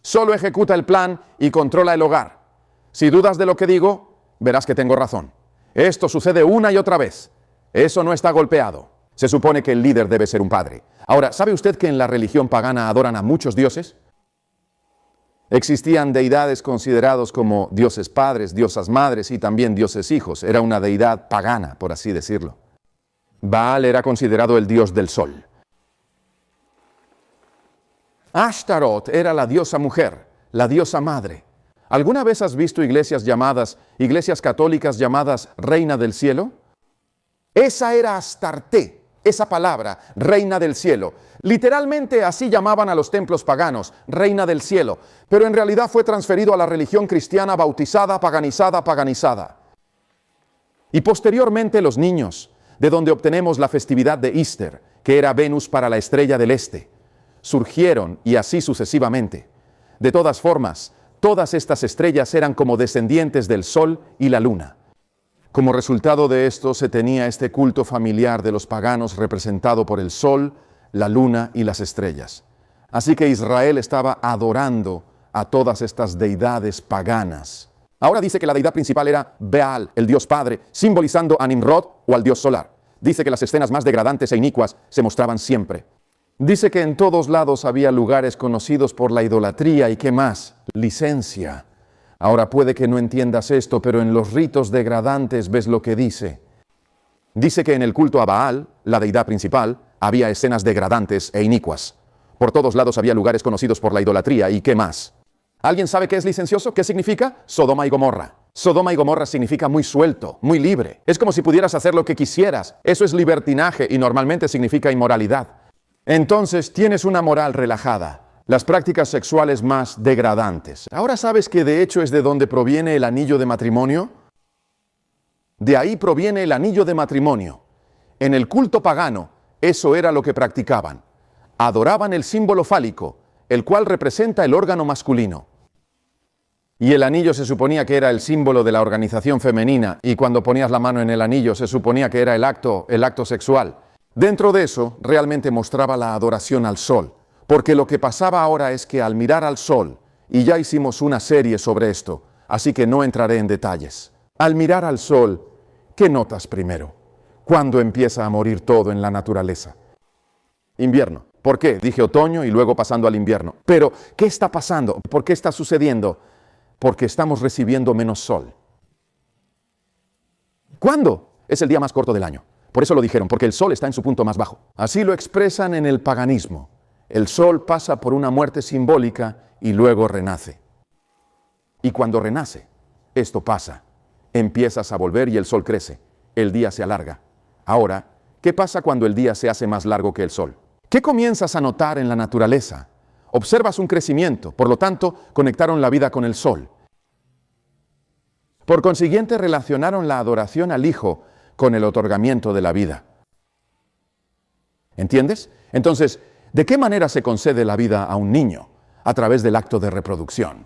solo ejecuta el plan y controla el hogar. Si dudas de lo que digo, verás que tengo razón. Esto sucede una y otra vez. Eso no está golpeado. Se supone que el líder debe ser un padre. Ahora, ¿sabe usted que en la religión pagana adoran a muchos dioses? Existían deidades considerados como dioses padres, diosas madres y también dioses hijos. Era una deidad pagana, por así decirlo. Baal era considerado el dios del sol. Ashtaroth era la diosa mujer, la diosa madre. ¿Alguna vez has visto iglesias católicas llamadas Reina del Cielo? Esa era Astarte, esa palabra, Reina del Cielo. Literalmente así llamaban a los templos paganos, Reina del Cielo, pero en realidad fue transferido a la religión cristiana bautizada, paganizada. Y posteriormente los niños, de donde obtenemos la festividad de Easter, que era Venus para la estrella del este, surgieron y así sucesivamente. De todas formas, todas estas estrellas eran como descendientes del sol y la luna. Como resultado de esto se tenía este culto familiar de los paganos representado por el sol, la luna y las estrellas. Así que Israel estaba adorando a todas estas deidades paganas. Ahora dice que la deidad principal era Baal, el dios padre, simbolizando a Nimrod o al dios solar. Dice que las escenas más degradantes e inicuas se mostraban siempre. Dice que en todos lados había lugares conocidos por la idolatría y ¿qué más? Licencia. Ahora puede que no entiendas esto, pero en los ritos degradantes ves lo que dice. Dice que en el culto a Baal, la deidad principal, había escenas degradantes e inicuas. Por todos lados había lugares conocidos por la idolatría y ¿qué más? ¿Alguien sabe qué es licencioso? ¿Qué significa? Sodoma y Gomorra. Sodoma y Gomorra significa muy suelto, muy libre. Es como si pudieras hacer lo que quisieras. Eso es libertinaje y normalmente significa inmoralidad. Entonces tienes una moral relajada, las prácticas sexuales más degradantes. ¿Ahora sabes que de hecho es de donde proviene el anillo de matrimonio? De ahí proviene el anillo de matrimonio. En el culto pagano, eso era lo que practicaban. Adoraban el símbolo fálico, el cual representa el órgano masculino. Y el anillo se suponía que era el símbolo de la organización femenina, y cuando ponías la mano en el anillo se suponía que era el acto sexual. Dentro de eso, realmente mostraba la adoración al sol, porque lo que pasaba ahora es que al mirar al sol, y ya hicimos una serie sobre esto, así que no entraré en detalles. Al mirar al sol, ¿qué notas primero? ¿Cuándo empieza a morir todo en la naturaleza? Invierno. ¿Por qué? Dije otoño y luego pasando al invierno. Pero, ¿qué está pasando? ¿Por qué está sucediendo? Porque estamos recibiendo menos sol. ¿Cuándo? Es el día más corto del año. Por eso lo dijeron, porque el sol está en su punto más bajo. Así lo expresan en el paganismo. El sol pasa por una muerte simbólica y luego renace. Y cuando renace, esto pasa. Empiezas a volver y el sol crece. El día se alarga. Ahora, ¿qué pasa cuando el día se hace más largo que el sol? ¿Qué comienzas a notar en la naturaleza? Observas un crecimiento, por lo tanto, conectaron la vida con el sol. Por consiguiente, relacionaron la adoración al Hijo con el otorgamiento de la vida. ¿Entiendes? Entonces, ¿de qué manera se concede la vida a un niño? A través del acto de reproducción.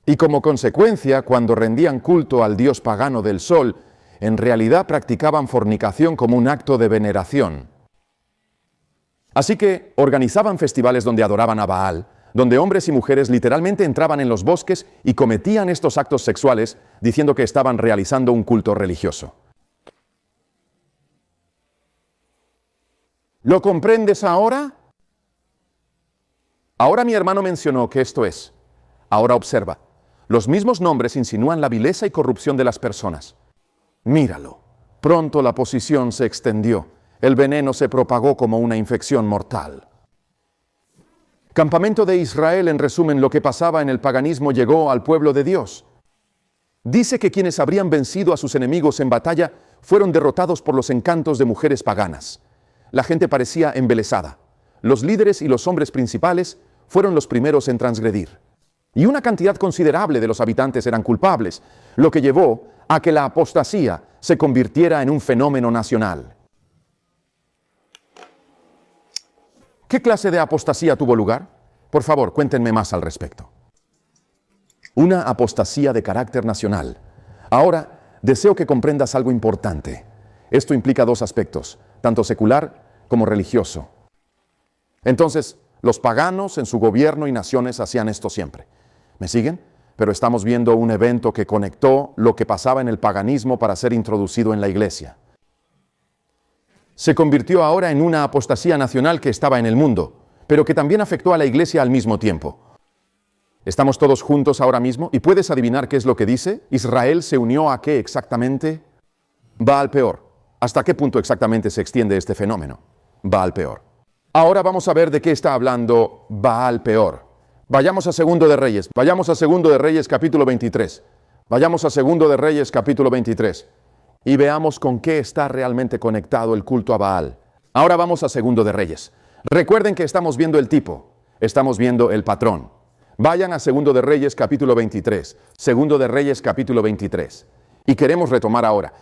Y como consecuencia, cuando rendían culto al dios pagano del sol, en realidad practicaban fornicación como un acto de veneración. Así que organizaban festivales donde adoraban a Baal, donde hombres y mujeres literalmente entraban en los bosques y cometían estos actos sexuales, diciendo que estaban realizando un culto religioso. ¿Lo comprendes ahora? Ahora mi hermano mencionó que esto es. Ahora observa. Los mismos nombres insinúan la vileza y corrupción de las personas. Míralo. Pronto la posición se extendió. El veneno se propagó como una infección mortal. Campamento de Israel, en resumen, lo que pasaba en el paganismo llegó al pueblo de Dios. Dice que quienes habrían vencido a sus enemigos en batalla fueron derrotados por los encantos de mujeres paganas. La gente parecía embelesada. Los líderes y los hombres principales fueron los primeros en transgredir. Y una cantidad considerable de los habitantes eran culpables, lo que llevó a que la apostasía se convirtiera en un fenómeno nacional. ¿Qué clase de apostasía tuvo lugar? Por favor, cuéntenme más al respecto. Una apostasía de carácter nacional. Ahora, deseo que comprendas algo importante. Esto implica dos aspectos, tanto secular como religioso. Entonces, Los paganos en su gobierno y naciones hacían esto siempre. ¿Me siguen? Pero estamos viendo un evento que conectó lo que pasaba en el paganismo para ser introducido en la iglesia. Se convirtió ahora en una apostasía nacional que estaba en el mundo, pero que también afectó a la iglesia al mismo tiempo. Estamos todos juntos ahora mismo y ¿puedes adivinar qué es lo que dice? Israel se unió a qué exactamente? Baal Peor. ¿Hasta qué punto exactamente se extiende este fenómeno? Baal Peor. Ahora vamos a ver de qué está hablando Baal Peor. Vayamos a Segundo de Reyes. Vayamos a Segundo de Reyes capítulo 23. Vayamos a Segundo de Reyes capítulo 23. Y veamos con qué está realmente conectado el culto a Baal. Ahora vamos a Segundo de Reyes. Recuerden que estamos viendo el tipo. Estamos viendo el patrón. Vayan a Segundo de Reyes capítulo 23. Segundo de Reyes capítulo 23. Y queremos retomar ahora.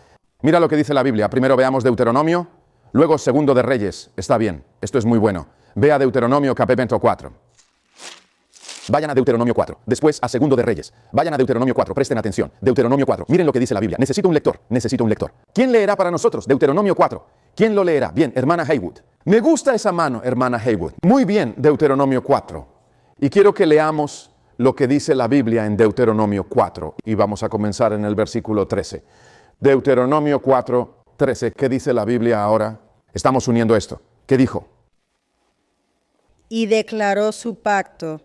Mira lo que dice la Biblia. Primero veamos Deuteronomio, luego Segundo de Reyes. Está bien, esto es muy bueno. Ve a Deuteronomio capítulo 4. Vayan a Deuteronomio 4, después a Segundo de Reyes. Vayan a Deuteronomio 4, presten atención. Deuteronomio 4, miren lo que dice la Biblia. Necesito un lector, necesito un lector. ¿Quién leerá para nosotros? Deuteronomio 4. ¿Quién lo leerá? Bien, hermana Haywood. Me gusta esa mano, hermana Haywood. Muy bien, Deuteronomio 4. Y quiero que leamos lo que dice la Biblia en Deuteronomio 4. Y vamos a comenzar en el versículo 13. Deuteronomio 4, 13. ¿Qué dice la Biblia ahora? Estamos uniendo esto. ¿Qué dijo? Y declaró su pacto.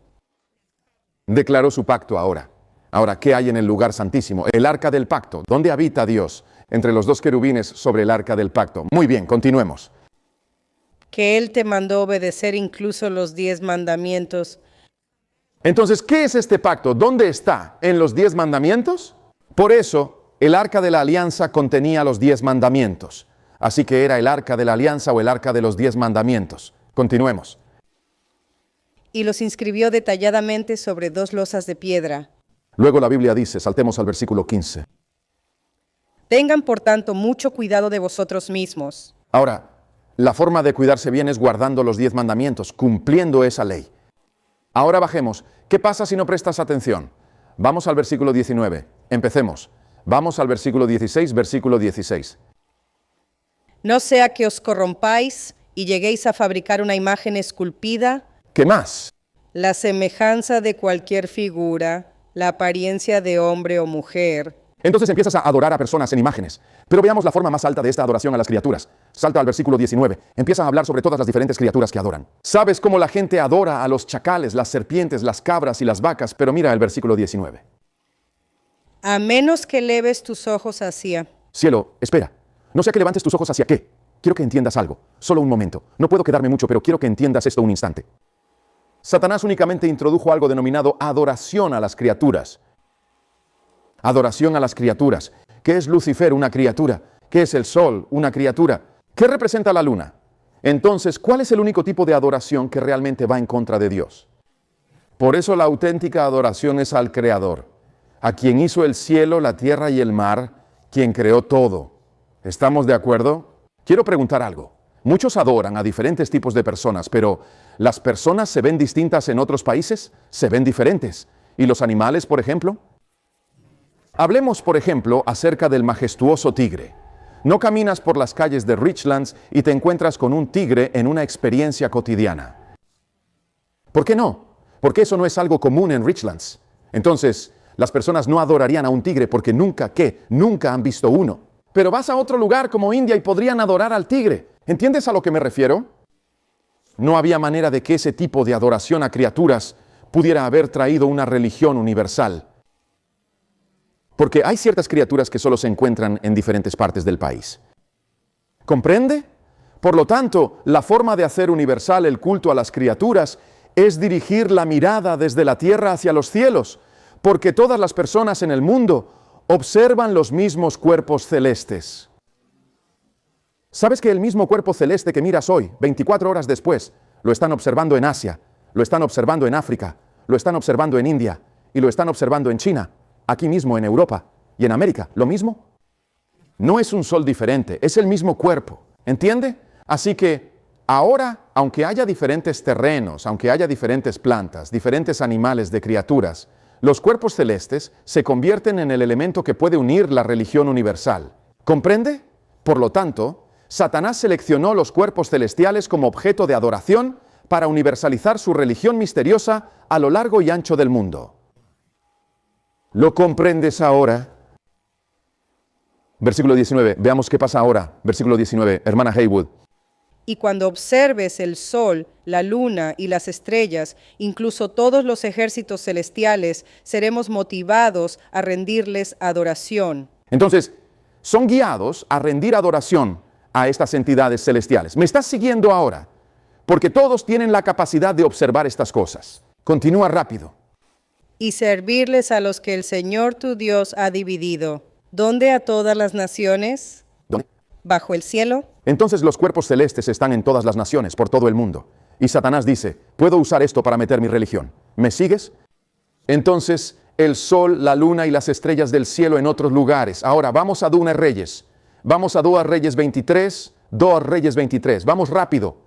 Declaró su pacto ahora. Ahora, ¿qué hay en el lugar santísimo? El arca del pacto. ¿Dónde habita Dios? Entre los dos querubines sobre el arca del pacto. Muy bien, continuemos. Que Él te mandó obedecer incluso los 10 mandamientos. Entonces, ¿qué es este pacto? ¿Dónde está? ¿En los 10 mandamientos? Por eso, el arca de la alianza contenía los 10 mandamientos. Así que era el arca de la alianza o el arca de los 10 mandamientos. Continuemos. Y los inscribió detalladamente sobre 2 losas de piedra. Luego la Biblia dice, saltemos al versículo 15. Tengan por tanto mucho cuidado de vosotros mismos. Ahora, la forma de cuidarse bien es guardando los 10 mandamientos, cumpliendo esa ley. Ahora bajemos. ¿Qué pasa si no prestas atención? Vamos al versículo 19. Empecemos. Vamos al versículo 16, versículo 16. No sea que os corrompáis y lleguéis a fabricar una imagen esculpida, ¿Qué más? la semejanza de cualquier figura, la apariencia de hombre o mujer. Entonces empiezas a adorar a personas en imágenes. Pero veamos la forma más alta de esta adoración a las criaturas. Salta al versículo 19. Empieza a hablar sobre todas las diferentes criaturas que adoran. ¿Sabes cómo la gente adora a los chacales, las serpientes, las cabras y las vacas? Pero mira el versículo 19. A menos que leves tus ojos hacia. Cielo, espera. No sea que levantes tus ojos hacia qué. Quiero que entiendas algo. Solo un momento. No puedo quedarme mucho, pero quiero que entiendas esto un instante. Satanás únicamente introdujo algo denominado adoración a las criaturas. Adoración a las criaturas. ¿Qué es Lucifer? Una criatura. ¿Qué es el sol? Una criatura. ¿Qué representa la luna? Entonces, ¿cuál es el único tipo de adoración que realmente va en contra de Dios? Por eso la auténtica adoración es al Creador, a quien hizo el cielo, la tierra y el mar, quien creó todo. ¿Estamos de acuerdo? Quiero preguntar algo. Muchos adoran a diferentes tipos de personas, pero ¿las personas se ven distintas en otros países? Se ven diferentes. ¿Y los animales, por ejemplo? Hablemos, por ejemplo, acerca del majestuoso tigre. No caminas por las calles de Richlands y te encuentras con un tigre en una experiencia cotidiana. ¿Por qué no? Porque eso no es algo común en Richlands. Entonces, las personas no adorarían a un tigre porque nunca han visto uno. Pero vas a otro lugar como India y podrían adorar al tigre. ¿Entiendes a lo que me refiero? No había manera de que ese tipo de adoración a criaturas pudiera haber traído una religión universal. Porque hay ciertas criaturas que solo se encuentran en diferentes partes del país. ¿Comprende? Por lo tanto, la forma de hacer universal el culto a las criaturas es dirigir la mirada desde la tierra hacia los cielos, porque todas las personas en el mundo observan los mismos cuerpos celestes. ¿Sabes que el mismo cuerpo celeste que miras hoy, 24 horas después, lo están observando en Asia, lo están observando en África, lo están observando en India y lo están observando en China, aquí mismo en Europa y en América? ¿Lo mismo? No es un sol diferente, es el mismo cuerpo. ¿Entiende? Así que ahora, aunque haya diferentes terrenos, aunque haya diferentes plantas, diferentes animales de criaturas, los cuerpos celestes se convierten en el elemento que puede unir la religión universal. ¿Comprende? Por lo tanto, Satanás seleccionó los cuerpos celestiales como objeto de adoración para universalizar su religión misteriosa a lo largo y ancho del mundo. ¿Lo comprendes ahora? Versículo 19. Veamos qué pasa ahora. Versículo 19. Hermana Haywood. Y cuando observes el sol, la luna y las estrellas, incluso todos los ejércitos celestiales, seremos motivados a rendirles adoración. Entonces, son guiados a rendir adoración a estas entidades celestiales. ¿Me estás siguiendo ahora? Porque todos tienen la capacidad de observar estas cosas. Continúa rápido. Y servirles a los que el Señor tu Dios ha dividido. ¿Dónde a todas las naciones? ¿Dónde? ¿Bajo el cielo? Entonces los cuerpos celestes están en todas las naciones, por todo el mundo. Y Satanás dice, puedo usar esto para meter mi religión. ¿Me sigues? Entonces el sol, la luna y las estrellas del cielo en otros lugares. Ahora vamos a 2 Reyes. Vamos a 2 Reyes 23. 2 Reyes 23. Vamos rápido.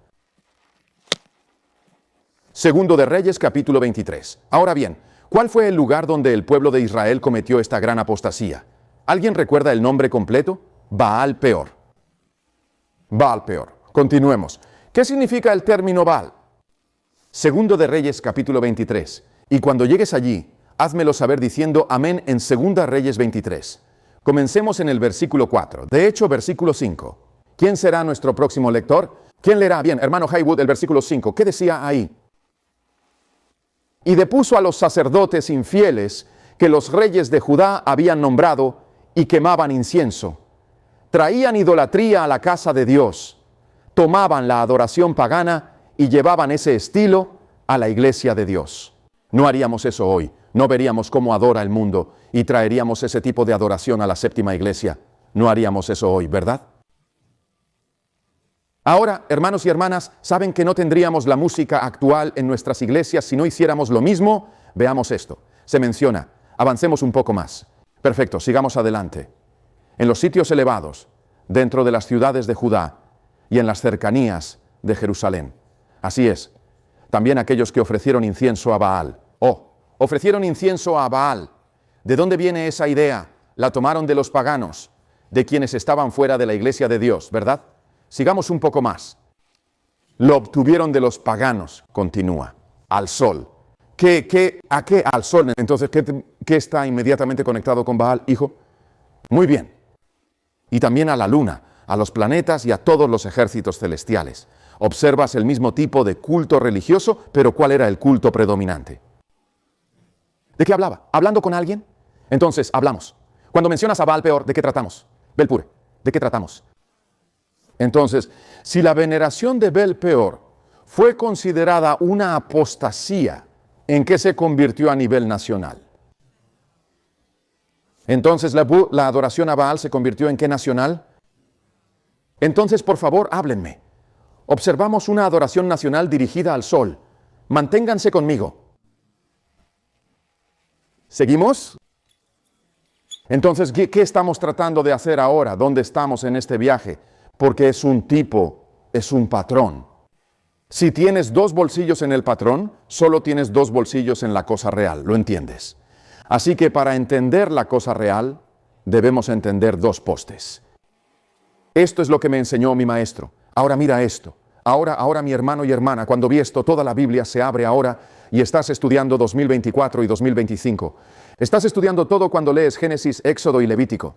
Segundo de Reyes, capítulo 23. Ahora bien, ¿cuál fue el lugar donde el pueblo de Israel cometió esta gran apostasía? ¿Alguien recuerda el nombre completo? Baal Peor. Baal Peor. Continuemos. ¿Qué significa el término Baal? Segundo de Reyes, capítulo 23. Y cuando llegues allí, házmelo saber diciendo amén en Segunda Reyes 23. Comencemos en el versículo 4. De hecho, versículo 5. ¿Quién será nuestro próximo lector? ¿Quién leerá? Bien, hermano Haywood, el versículo 5. ¿Qué decía ahí? Y depuso a los sacerdotes infieles que los reyes de Judá habían nombrado y quemaban incienso. Traían idolatría a la casa de Dios, tomaban la adoración pagana y llevaban ese estilo a la iglesia de Dios. No haríamos eso hoy, no veríamos cómo adora el mundo y traeríamos ese tipo de adoración a la séptima iglesia. No haríamos eso hoy, ¿verdad? Ahora, hermanos y hermanas, ¿saben que no tendríamos la música actual en nuestras iglesias si no hiciéramos lo mismo? Veamos esto. Se menciona. Avancemos un poco más. Perfecto, sigamos adelante. En los sitios elevados, dentro de las ciudades de Judá y en las cercanías de Jerusalén. Así es. También aquellos que ofrecieron incienso a Baal. Ofrecieron incienso a Baal. ¿De dónde viene esa idea? La tomaron de los paganos, de quienes estaban fuera de la iglesia de Dios, ¿verdad? Sigamos un poco más. Lo obtuvieron de los paganos, continúa, al sol. ¿A qué? Al sol. Entonces, ¿qué está inmediatamente conectado con Baal, hijo? Muy bien. Y también a la luna, a los planetas y a todos los ejércitos celestiales. Observas el mismo tipo de culto religioso, pero ¿cuál era el culto predominante? ¿De qué hablaba? ¿Hablando con alguien? Entonces, hablamos. Cuando mencionas a Baal Peor, ¿de qué tratamos? Belpure, ¿de qué tratamos? Entonces, si la veneración de Baal Peor fue considerada una apostasía, ¿en qué se convirtió a nivel nacional? Entonces, la adoración a Baal se convirtió en qué nacional? Entonces, por favor, háblenme. Observamos una adoración nacional dirigida al sol. Manténganse conmigo. ¿Seguimos? Entonces, ¿qué estamos tratando de hacer ahora? ¿Dónde estamos en este viaje? Porque es un tipo, es un patrón. Si tienes 2 bolsillos en el patrón, solo tienes 2 bolsillos en la cosa real, ¿lo entiendes? Así que para entender la cosa real, debemos entender 2 postes. Esto es lo que me enseñó mi maestro. Ahora mira esto. Ahora mi hermano y hermana, cuando vi esto, toda la Biblia se abre ahora y estás estudiando 2024 y 2025. Estás estudiando todo cuando lees Génesis, Éxodo y Levítico.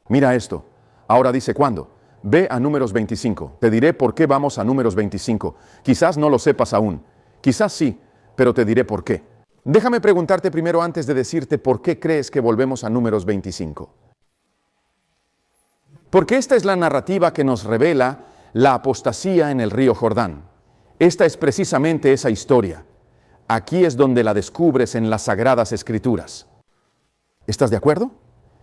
Mira esto. Ahora dice, ¿cuándo? Ve a Números 25. Te diré por qué vamos a Números 25. Quizás no lo sepas aún. Quizás sí, pero te diré por qué. Déjame preguntarte primero antes de decirte por qué crees que volvemos a Números 25. Porque esta es la narrativa que nos revela la apostasía en el río Jordán. Esta es precisamente esa historia. Aquí es donde la descubres en las Sagradas Escrituras. ¿Estás de acuerdo?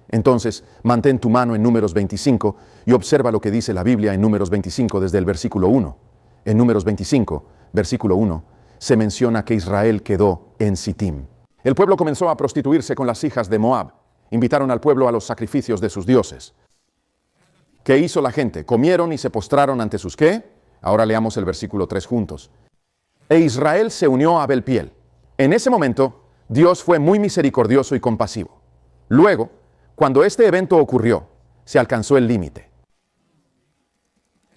Entonces, mantén tu mano en Números 25 y observa lo que dice la Biblia en Números 25 desde el versículo 1. En Números 25, versículo 1, se menciona que Israel quedó en Sittim. El pueblo comenzó a prostituirse con las hijas de Moab. Invitaron al pueblo a los sacrificios de sus dioses. ¿Qué hizo la gente? Comieron y se postraron ante sus ¿qué? Ahora leamos el versículo 3 juntos. E Israel se unió a Belpiel. En ese momento, Dios fue muy misericordioso y compasivo. Luego, cuando este evento ocurrió, se alcanzó el límite.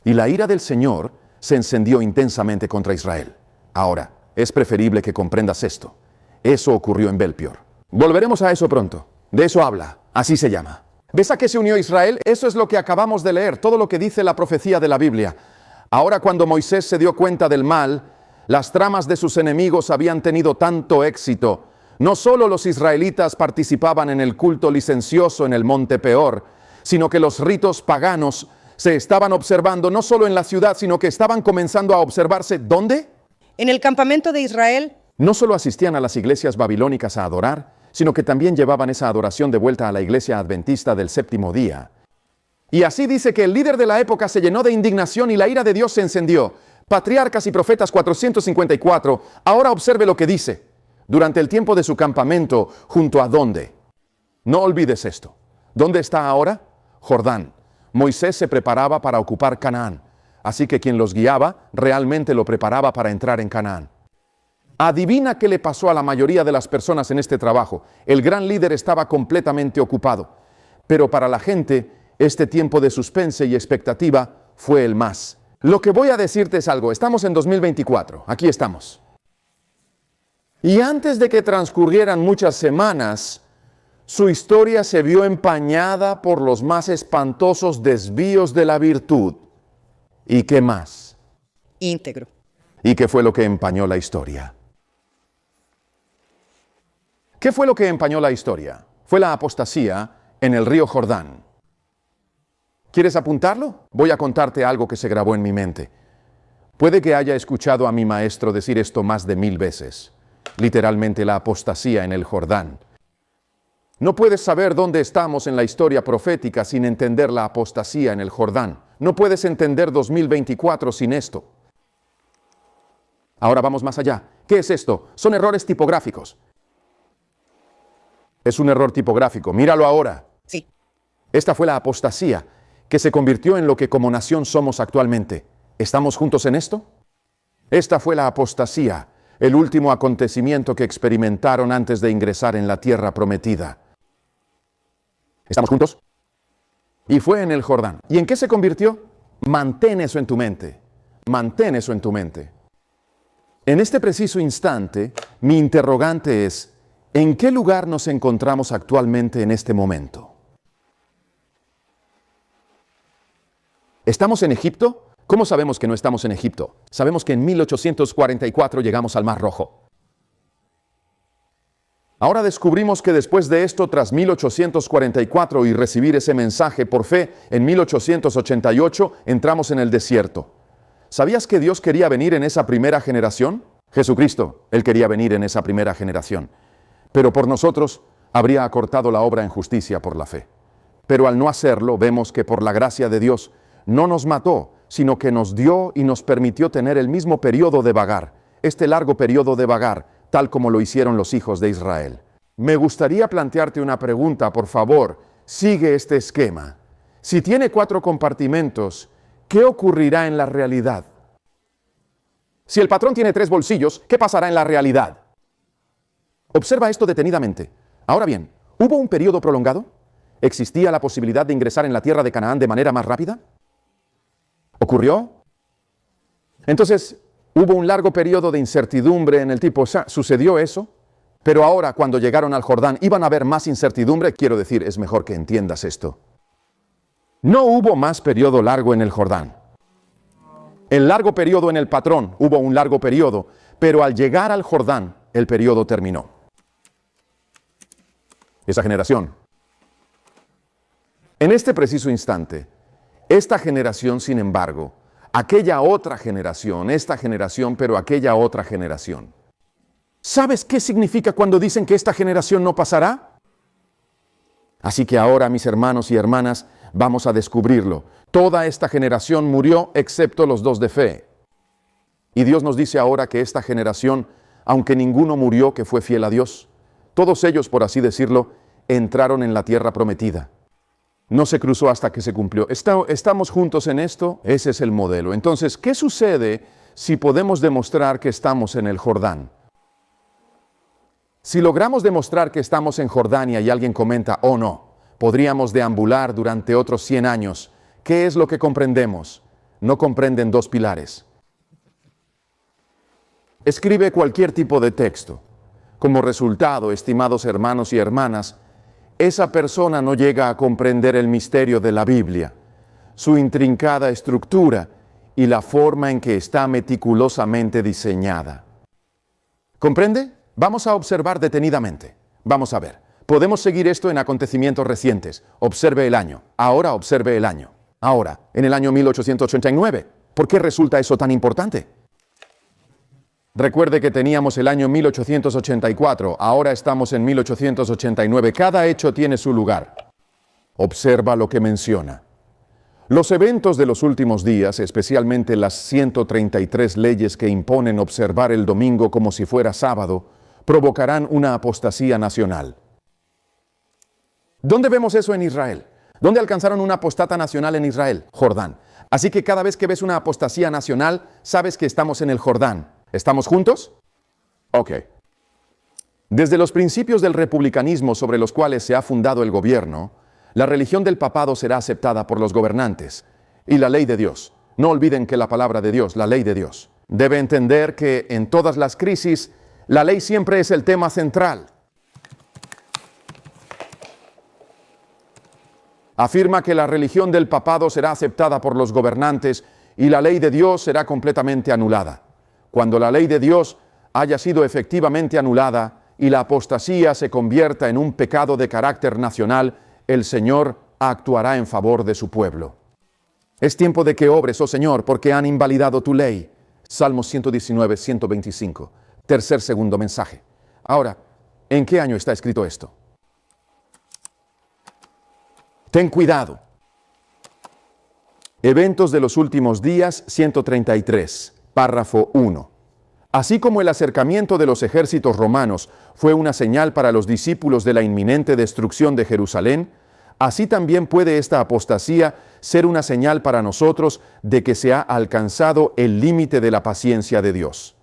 Y la ira del Señor se encendió intensamente contra Israel. Ahora, es preferible que comprendas esto. Eso ocurrió en Belpeor. Volveremos a eso pronto. De eso habla. Así se llama. ¿Ves a qué se unió Israel? Eso es lo que acabamos de leer, todo lo que dice la profecía de la Biblia. Ahora, cuando Moisés se dio cuenta del mal, las tramas de sus enemigos habían tenido tanto éxito. No solo los israelitas participaban en el culto licencioso en el monte Peor, sino que los ritos paganos se estaban observando no solo en la ciudad, sino que estaban comenzando a observarse ¿dónde? En el campamento de Israel. No solo asistían a las iglesias babilónicas a adorar, sino que también llevaban esa adoración de vuelta a la iglesia adventista del séptimo día. Y así dice que el líder de la época se llenó de indignación y la ira de Dios se encendió. Patriarcas y Profetas 454, ahora observe lo que dice. Durante el tiempo de su campamento, ¿junto a dónde? No olvides esto. ¿Dónde está ahora? Jordán. Moisés se preparaba para ocupar Canaán, así que quien los guiaba realmente lo preparaba para entrar en Canaán. Adivina qué le pasó a la mayoría de las personas en este trabajo. El gran líder estaba completamente ocupado, pero para la gente, este tiempo de suspense y expectativa fue el más. Lo que voy a decirte es algo. Estamos en 2024, aquí estamos. Y antes de que transcurrieran muchas semanas, su historia se vio empañada por los más espantosos desvíos de la virtud. ¿Y qué más? Íntegro. ¿Y qué fue lo que empañó la historia? ¿Qué fue lo que empañó la historia? Fue la apostasía en el río Jordán. ¿Quieres apuntarlo? Voy a contarte algo que se grabó en mi mente. Puede que haya escuchado a mi maestro decir esto más de 1000 veces. Literalmente la apostasía en el Jordán. No puedes saber dónde estamos en la historia profética sin entender la apostasía en el Jordán. No puedes entender 2024 sin esto. Ahora vamos más allá. ¿Qué es esto? Son errores tipográficos. Es un error tipográfico. Míralo ahora. Sí. Esta fue la apostasía que se convirtió en lo que como nación somos actualmente. ¿Estamos juntos en esto? Esta fue la apostasía, el último acontecimiento que experimentaron antes de ingresar en la tierra prometida. ¿Estamos juntos? Y fue en el Jordán. ¿Y en qué se convirtió? Mantén eso en tu mente. Mantén eso en tu mente. En este preciso instante, mi interrogante es, ¿en qué lugar nos encontramos actualmente en este momento? ¿Estamos en Egipto? ¿Cómo sabemos que no estamos en Egipto? Sabemos que en 1844 llegamos al Mar Rojo. Ahora descubrimos que después de esto, tras 1844 y recibir ese mensaje por fe, en 1888 entramos en el desierto. ¿Sabías que Dios quería venir en esa primera generación? Jesucristo, Él quería venir en esa primera generación. Pero por nosotros habría acortado la obra en justicia por la fe. Pero al no hacerlo, vemos que por la gracia de Dios no nos mató, sino que nos dio y nos permitió tener el mismo periodo de vagar, este largo periodo de vagar, tal como lo hicieron los hijos de Israel. Me gustaría plantearte una pregunta, por favor. Sigue este esquema. Si tiene 4 compartimentos, ¿qué ocurrirá en la realidad? Si el patrón tiene 3 bolsillos, ¿qué pasará en la realidad? Observa esto detenidamente. Ahora bien, ¿hubo un periodo prolongado? ¿Existía la posibilidad de ingresar en la tierra de Canaán de manera más rápida? ¿Ocurrió? Entonces, hubo un largo periodo de incertidumbre en el tipo, ¿sucedió eso? Pero ahora, cuando llegaron al Jordán, ¿iban a haber más incertidumbre? Quiero decir, es mejor que entiendas esto. No hubo más periodo largo en el Jordán. El largo periodo en el patrón, hubo un largo periodo, pero al llegar al Jordán, el periodo terminó. Esa generación. En este preciso instante, esta generación, sin embargo, aquella otra generación, esta generación, pero aquella otra generación. ¿Sabes qué significa cuando dicen que esta generación no pasará? Así que ahora, mis hermanos y hermanas, vamos a descubrirlo. Toda esta generación murió excepto los 2 de fe. Y Dios nos dice ahora que esta generación, aunque ninguno murió que fue fiel a Dios, todos ellos, por así decirlo, entraron en la tierra prometida. No se cruzó hasta que se cumplió. ¿Estamos juntos en esto? Ese es el modelo. Entonces, ¿qué sucede si podemos demostrar que estamos en el Jordán? Si logramos demostrar que estamos en Jordania y alguien comenta, oh no, podríamos deambular durante otros 100 años. ¿Qué es lo que comprendemos? No comprenden 2 pilares. escribe cualquier tipo de texto. Como resultado, estimados hermanos y hermanas, esa persona no llega a comprender el misterio de la Biblia, su intrincada estructura y la forma en que está meticulosamente diseñada. ¿Comprende? Vamos a observar detenidamente. Vamos a ver. Podemos seguir esto en acontecimientos recientes. Observe el año. Ahora observe el año. Ahora, en el año 1889. ¿Por qué resulta eso tan importante? Recuerde que teníamos el año 1884, ahora estamos en 1889. Cada hecho tiene su lugar. Observa lo que menciona. Los eventos de los últimos días, especialmente las 133 leyes que imponen observar el domingo como si fuera sábado, provocarán una apostasía nacional. ¿Dónde vemos eso en Israel? ¿Dónde alcanzaron una apostata nacional en Israel? Jordán. Así que cada vez que ves una apostasía nacional, sabes que estamos en el Jordán. ¿Estamos juntos? Ok. Desde los principios del republicanismo sobre los cuales se ha fundado el gobierno, la religión del papado será aceptada por los gobernantes y la ley de Dios. No olviden que la palabra de Dios, la ley de Dios. Debe entender que en todas las crisis, la ley siempre es el tema central. Afirma que la religión del papado será aceptada por los gobernantes y la ley de Dios será completamente anulada. Cuando la ley de Dios haya sido efectivamente anulada y la apostasía se convierta en un pecado de carácter nacional, el Señor actuará en favor de su pueblo. Es tiempo de que obres, oh Señor, porque han invalidado tu ley. Salmos 119, 125. Segundo mensaje. Ahora, ¿en qué año está escrito esto? Ten cuidado. Eventos de los últimos días, 133. Párrafo 1. Así como el acercamiento de los ejércitos romanos fue una señal para los discípulos de la inminente destrucción de Jerusalén, así también puede esta apostasía ser una señal para nosotros de que se ha alcanzado el límite de la paciencia de Dios.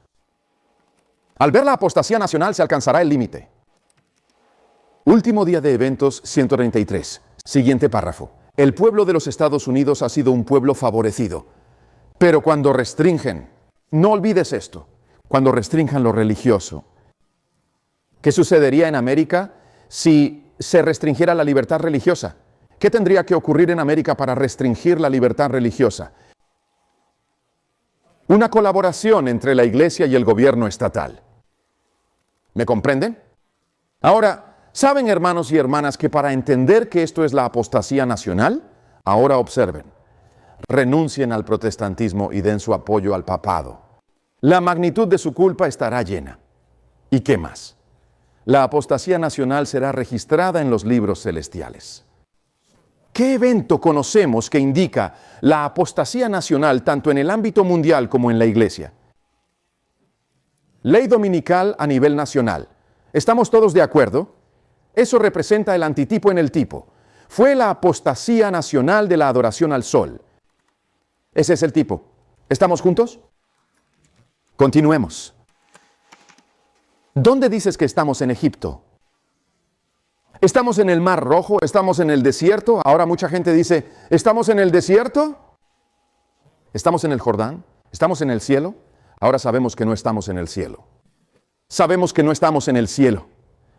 Al ver la apostasía nacional se alcanzará el límite. Último día de eventos, 133. Siguiente párrafo. El pueblo de los Estados Unidos ha sido un pueblo favorecido, pero cuando restringen, no olvides esto, cuando restrinjan lo religioso. ¿Qué sucedería en América si se restringiera la libertad religiosa? ¿Qué tendría que ocurrir en América para restringir la libertad religiosa? Una colaboración entre la iglesia y el gobierno estatal. ¿Me comprenden? Ahora, ¿saben, hermanos y hermanas, que para entender que esto es la apostasía nacional? Ahora observen. Renuncien al protestantismo y den su apoyo al papado. La magnitud de su culpa estará llena. ¿Y qué más? La apostasía nacional será registrada en los libros celestiales. ¿Qué evento conocemos que indica la apostasía nacional tanto en el ámbito mundial como en la iglesia? Ley dominical a nivel nacional. ¿Estamos todos de acuerdo? Eso representa el antitipo en el tipo. Fue la apostasía nacional de la adoración al sol. Ese es el tipo. ¿Estamos juntos? Continuemos. ¿Dónde dices que estamos en Egipto? ¿Estamos en el Mar Rojo? ¿Estamos en el desierto? Ahora mucha gente dice, ¿estamos en el desierto? ¿Estamos en el Jordán? ¿Estamos en el cielo? Ahora sabemos que no estamos en el cielo. Sabemos que no estamos en el cielo.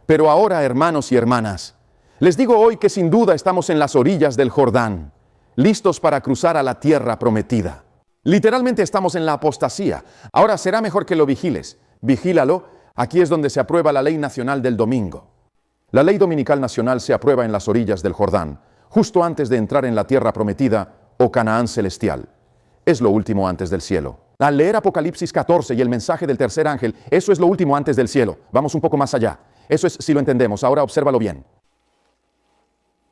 Pero ahora, hermanos y hermanas, les digo hoy que sin duda estamos en las orillas del Jordán, listos para cruzar a la tierra prometida. Literalmente estamos en la apostasía. Ahora será mejor que lo vigiles. Vigílalo. Aquí es donde se aprueba la ley nacional del domingo. La ley dominical nacional se aprueba en las orillas del Jordán, justo antes de entrar en la tierra prometida o Canaán celestial. Es lo último antes del cielo. Al leer Apocalipsis 14 y el mensaje del tercer ángel, eso es lo último antes del cielo. Vamos un poco más allá. Eso es si lo entendemos. Ahora obsérvalo bien.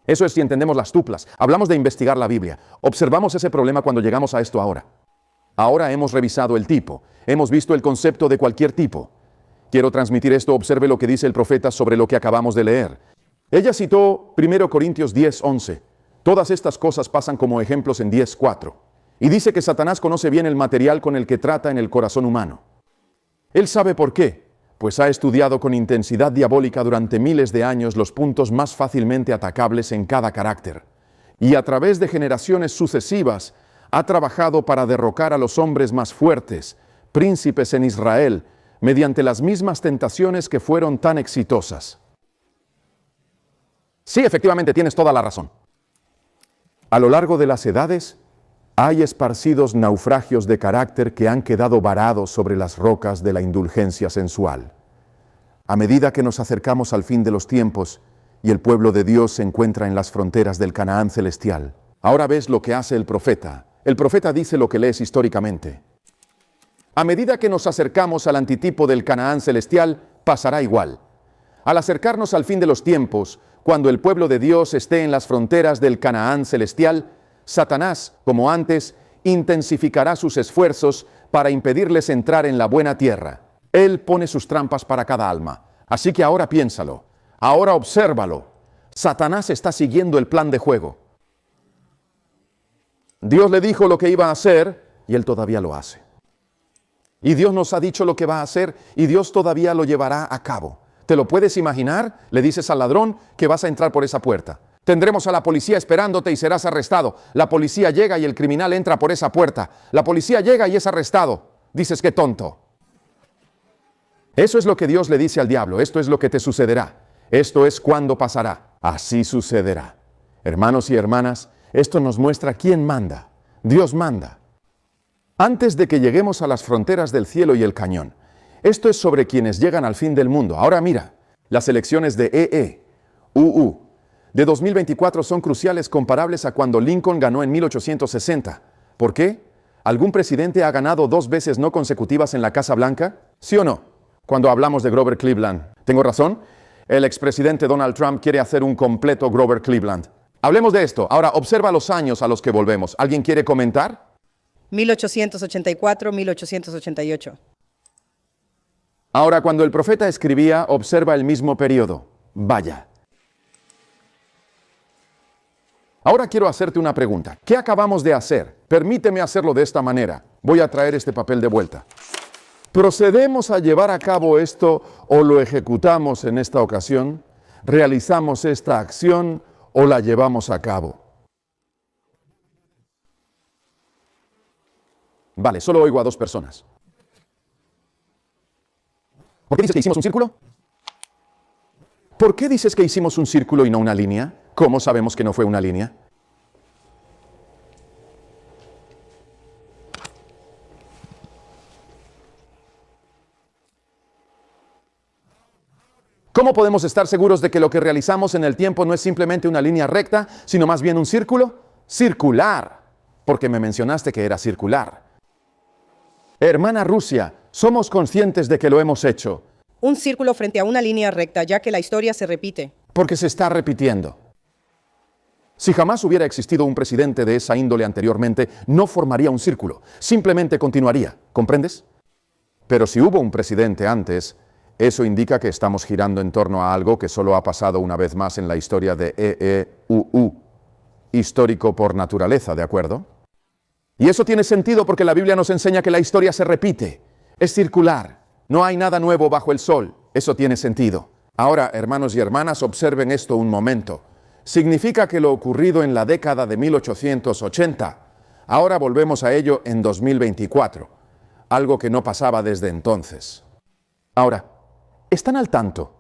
Eso es si entendemos las tuplas. Hablamos de investigar la Biblia. Observamos ese problema cuando llegamos a esto ahora. Ahora hemos revisado el tipo. Hemos visto el concepto de cualquier tipo. Quiero transmitir esto. Observe lo que dice el profeta sobre lo que acabamos de leer. Ella citó 1 Corintios 10:11. Todas estas cosas pasan como ejemplos en 10:4. Y dice que Satanás conoce bien el material con el que trata en el corazón humano. Él sabe por qué, pues ha estudiado con intensidad diabólica durante miles de años los puntos más fácilmente atacables en cada carácter. Y a través de generaciones sucesivas ha trabajado para derrocar a los hombres más fuertes, príncipes en Israel, mediante las mismas tentaciones que fueron tan exitosas. Sí, efectivamente, tienes toda la razón. A lo largo de las edades, hay esparcidos naufragios de carácter que han quedado varados sobre las rocas de la indulgencia sensual. A medida que nos acercamos al fin de los tiempos y el pueblo de Dios se encuentra en las fronteras del Canaán celestial, ahora ves lo que hace el profeta. El profeta dice lo que lees históricamente. A medida que nos acercamos al antitipo del Canaán celestial, pasará igual. Al acercarnos al fin de los tiempos, cuando el pueblo de Dios esté en las fronteras del Canaán celestial, Satanás, como antes, intensificará sus esfuerzos para impedirles entrar en la buena tierra. Él pone sus trampas para cada alma. Así que ahora piénsalo, ahora obsérvalo. Satanás está siguiendo el plan de juego. Dios le dijo lo que iba a hacer y él todavía lo hace. Y Dios nos ha dicho lo que va a hacer y Dios todavía lo llevará a cabo. ¿Te lo puedes imaginar? Le dices al ladrón que vas a entrar por esa puerta. Tendremos a la policía esperándote y serás arrestado. La policía llega y el criminal entra por esa puerta. La policía llega y es arrestado. Dices, qué tonto. Eso es lo que Dios le dice al diablo. Esto es lo que te sucederá. Esto es cuando pasará. Así sucederá. Hermanos y hermanas, esto nos muestra quién manda. Dios manda. Antes de que lleguemos a las fronteras del cielo y el cañón. Esto es sobre quienes llegan al fin del mundo. Ahora mira, las elecciones de UU de 2024 son cruciales, comparables a cuando Lincoln ganó en 1860. ¿Por qué? ¿Algún presidente ha ganado 2 veces no consecutivas en la Casa Blanca? ¿Sí o no? Cuando hablamos de Grover Cleveland. ¿Tengo razón? El expresidente Donald Trump quiere hacer un completo Grover Cleveland. Hablemos de esto. Ahora, observa los años a los que volvemos. ¿Alguien quiere comentar? 1884, 1888. Ahora, cuando el profeta escribía, observa el mismo periodo. Vaya. Ahora quiero hacerte una pregunta. ¿Qué acabamos de hacer? Permíteme hacerlo de esta manera. Voy a traer este papel de vuelta. ¿Procedemos a llevar a cabo esto o lo ejecutamos en esta ocasión? ¿Realizamos esta acción o la llevamos a cabo? Vale, solo oigo a 2 personas. ¿Por qué dices que hicimos un círculo? ¿Por qué dices que hicimos un círculo y no una línea? ¿Cómo sabemos que no fue una línea? ¿Cómo podemos estar seguros de que lo que realizamos en el tiempo no es simplemente una línea recta, sino más bien un círculo? Circular, porque me mencionaste que era circular. Hermana Rusia, somos conscientes de que lo hemos hecho. Un círculo frente a una línea recta, ya que la historia se repite. Porque se está repitiendo. Si jamás hubiera existido un presidente de esa índole anteriormente, no formaría un círculo, simplemente continuaría, ¿comprendes? Pero si hubo un presidente antes, eso indica que estamos girando en torno a algo que solo ha pasado una vez más en la historia de UU, histórico por naturaleza, ¿de acuerdo? Y eso tiene sentido porque la Biblia nos enseña que la historia se repite, es circular, no hay nada nuevo bajo el sol, eso tiene sentido. Ahora, hermanos y hermanas, observen esto un momento. Significa que lo ocurrido en la década de 1880, ahora volvemos a ello en 2024, algo que no pasaba desde entonces. Ahora, ¿están al tanto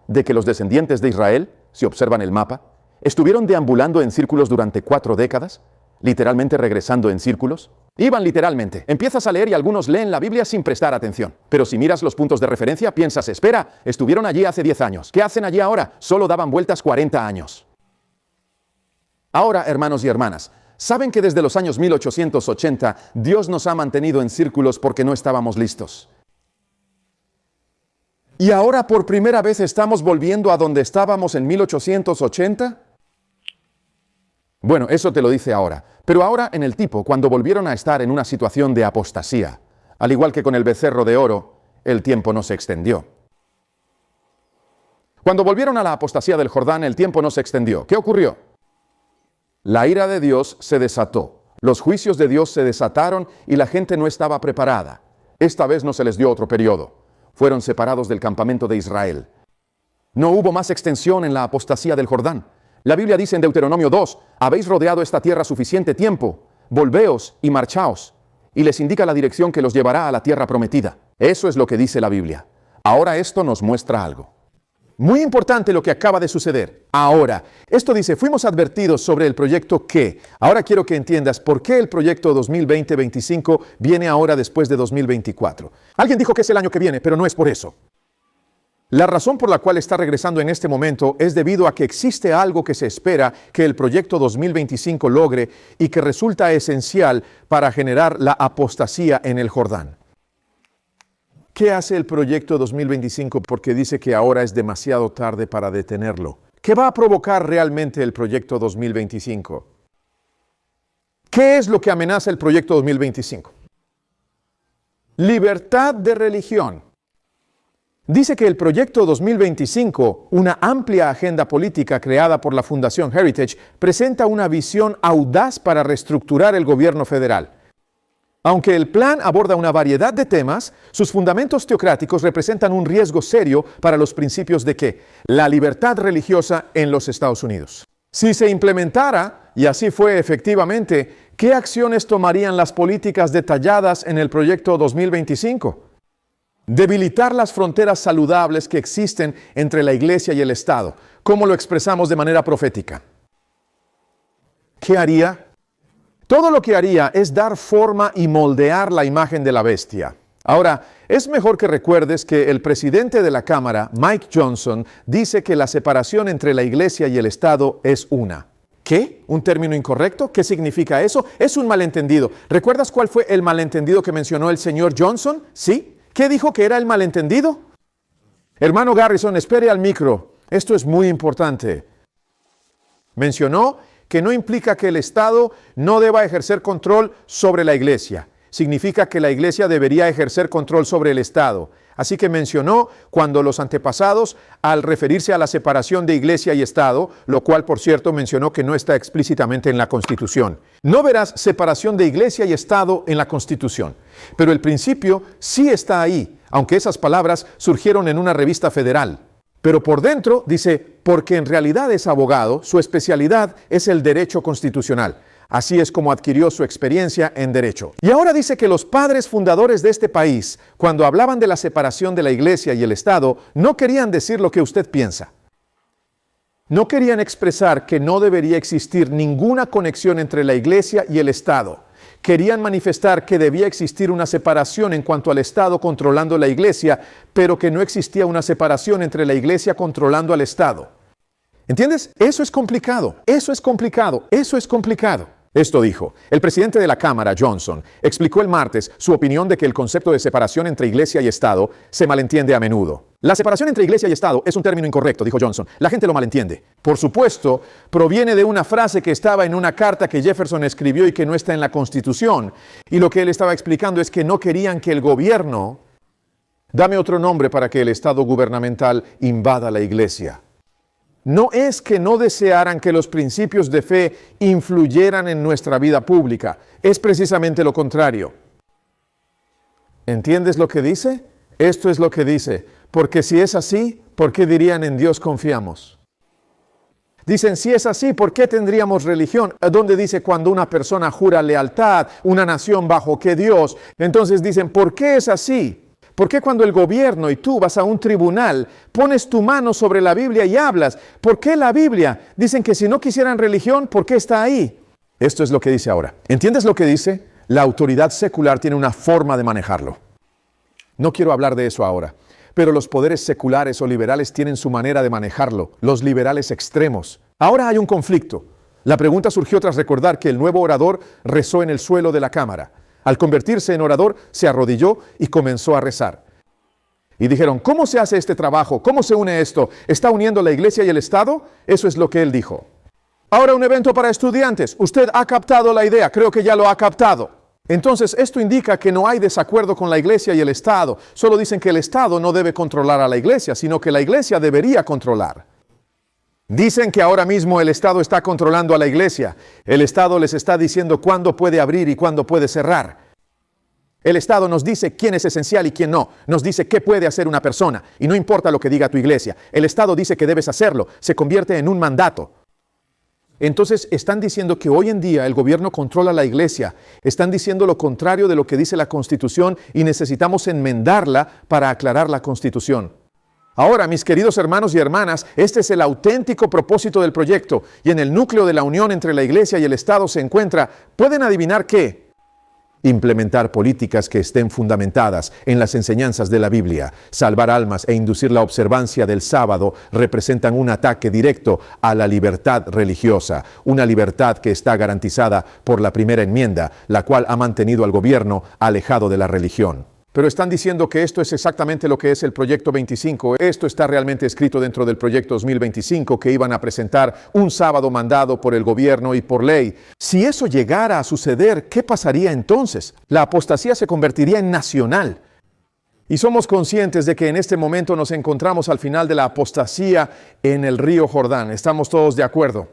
de que los descendientes de Israel, si observan el mapa, estuvieron deambulando en círculos durante 4 décadas? Literalmente regresando en círculos. Iban literalmente. Empiezas a leer y algunos leen la Biblia sin prestar atención. Pero si miras los puntos de referencia, piensas, espera, estuvieron allí hace 10 años. ¿Qué hacen allí ahora? Solo daban vueltas 40 años. Ahora, hermanos y hermanas, ¿saben que desde los años 1880 Dios nos ha mantenido en círculos porque no estábamos listos? ¿Y ahora por primera vez estamos volviendo a donde estábamos en 1880? Bueno, eso te lo dice ahora. Pero ahora en el tipo, cuando volvieron a estar en una situación de apostasía, al igual que con el becerro de oro, el tiempo no se extendió. Cuando volvieron a la apostasía del Jordán, el tiempo no se extendió. ¿Qué ocurrió? La ira de Dios se desató. Los juicios de Dios se desataron y la gente no estaba preparada. Esta vez no se les dio otro periodo. Fueron separados del campamento de Israel. No hubo más extensión en la apostasía del Jordán. La Biblia dice en Deuteronomio 2, habéis rodeado esta tierra suficiente tiempo, volveos y marchaos. Y les indica la dirección que los llevará a la tierra prometida. Eso es lo que dice la Biblia. Ahora esto nos muestra algo. Muy importante lo que acaba de suceder. Ahora, esto dice, fuimos advertidos sobre el proyecto que. Ahora quiero que entiendas por qué el proyecto 2020-25 viene ahora después de 2024. Alguien dijo que es el año que viene, pero no es por eso. La razón por la cual está regresando en este momento es debido a que existe algo que se espera que el proyecto 2025 logre y que resulta esencial para generar la apostasía en el Jordán. ¿Qué hace el proyecto 2025? Porque dice que ahora es demasiado tarde para detenerlo. ¿Qué va a provocar realmente el proyecto 2025? ¿Qué es lo que amenaza el proyecto 2025? Libertad de religión. Dice que el proyecto 2025, una amplia agenda política creada por la Fundación Heritage, presenta una visión audaz para reestructurar el gobierno federal. Aunque el plan aborda una variedad de temas, sus fundamentos teocráticos representan un riesgo serio para los principios de ¿qué? La libertad religiosa en los Estados Unidos. Si se implementara, y así fue efectivamente, ¿qué acciones tomarían las políticas detalladas en el proyecto 2025? Debilitar las fronteras saludables que existen entre la Iglesia y el Estado, como lo expresamos de manera profética. ¿Qué haría? Todo lo que haría es dar forma y moldear la imagen de la bestia. Ahora, es mejor que recuerdes que el presidente de la Cámara, Mike Johnson, dice que la separación entre la Iglesia y el Estado es una. ¿Qué? ¿Un término incorrecto? ¿Qué significa eso? Es un malentendido. ¿Recuerdas cuál fue el malentendido que mencionó el señor Johnson? ¿Sí? ¿Qué dijo que era el malentendido? Hermano Garrison, espere al micro. Esto es muy importante. Mencionó que no implica que el Estado no deba ejercer control sobre la Iglesia. Significa que la Iglesia debería ejercer control sobre el Estado. Así que mencionó cuando los antepasados, al referirse a la separación de Iglesia y Estado, lo cual, por cierto, mencionó que no está explícitamente en la Constitución. No verás separación de Iglesia y Estado en la Constitución, pero el principio sí está ahí, aunque esas palabras surgieron en una revista federal. Pero por dentro dice, porque en realidad es abogado, su especialidad es el derecho constitucional. Así es como adquirió su experiencia en derecho. Y ahora dice que los padres fundadores de este país, cuando hablaban de la separación de la Iglesia y el Estado, no querían decir lo que usted piensa. No querían expresar que no debería existir ninguna conexión entre la Iglesia y el Estado. Querían manifestar que debía existir una separación en cuanto al Estado controlando la Iglesia, pero que no existía una separación entre la Iglesia controlando al Estado. ¿Entiendes? Eso es complicado, eso es complicado, eso es complicado. Esto dijo, el presidente de la Cámara, Johnson, explicó el martes su opinión de que el concepto de separación entre Iglesia y Estado se malentiende a menudo. La separación entre Iglesia y Estado es un término incorrecto, dijo Johnson. La gente lo malentiende. Por supuesto, proviene de una frase que estaba en una carta que Jefferson escribió y que no está en la Constitución. Y lo que él estaba explicando es que no querían que el gobierno, dame otro nombre para que el Estado gubernamental invada la Iglesia. No es que no desearan que los principios de fe influyeran en nuestra vida pública. Es precisamente lo contrario. ¿Entiendes lo que dice? Esto es lo que dice. Porque si es así, ¿por qué dirían en Dios confiamos? Dicen, si es así, ¿por qué tendríamos religión? ¿Dónde dice cuando una persona jura lealtad, una nación bajo qué Dios? Entonces dicen, ¿por qué es así? ¿Por qué cuando el gobierno y tú vas a un tribunal, pones tu mano sobre la Biblia y hablas? ¿Por qué la Biblia? Dicen que si no quisieran religión, ¿por qué está ahí? Esto es lo que dice ahora. ¿Entiendes lo que dice? La autoridad secular tiene una forma de manejarlo. No quiero hablar de eso ahora, pero los poderes seculares o liberales tienen su manera de manejarlo, los liberales extremos. Ahora hay un conflicto. La pregunta surgió tras recordar que el nuevo orador rezó en el suelo de la Cámara. Al convertirse en orador, se arrodilló y comenzó a rezar. Y dijeron, ¿cómo se hace este trabajo? ¿Cómo se une esto? ¿Está uniendo la Iglesia y el Estado? Eso es lo que él dijo. Ahora un evento para estudiantes. Usted ha captado la idea, creo que ya lo ha captado. Entonces, esto indica que no hay desacuerdo con la Iglesia y el Estado. Solo dicen que el Estado no debe controlar a la Iglesia, sino que la Iglesia debería controlar. Dicen que ahora mismo el Estado está controlando a la Iglesia. El Estado les está diciendo cuándo puede abrir y cuándo puede cerrar. El Estado nos dice quién es esencial y quién no. Nos dice qué puede hacer una persona. Y no importa lo que diga tu iglesia. El Estado dice que debes hacerlo. Se convierte en un mandato. Entonces están diciendo que hoy en día el gobierno controla la iglesia. Están diciendo lo contrario de lo que dice la Constitución y necesitamos enmendarla para aclarar la Constitución. Ahora, mis queridos hermanos y hermanas, este es el auténtico propósito del proyecto y en el núcleo de la unión entre la iglesia y el Estado se encuentra, ¿pueden adivinar qué? Implementar políticas que estén fundamentadas en las enseñanzas de la Biblia. Salvar almas e inducir la observancia del sábado representan un ataque directo a la libertad religiosa, una libertad que está garantizada por la primera enmienda, la cual ha mantenido al gobierno alejado de la religión. Pero están diciendo que esto es exactamente lo que es el Proyecto 25. Esto está realmente escrito dentro del Proyecto 2025, que iban a presentar un sábado mandado por el gobierno y por ley. Si eso llegara a suceder, ¿qué pasaría entonces? La apostasía se convertiría en nacional. Y somos conscientes de que en este momento nos encontramos al final de la apostasía en el río Jordán. ¿Estamos todos de acuerdo?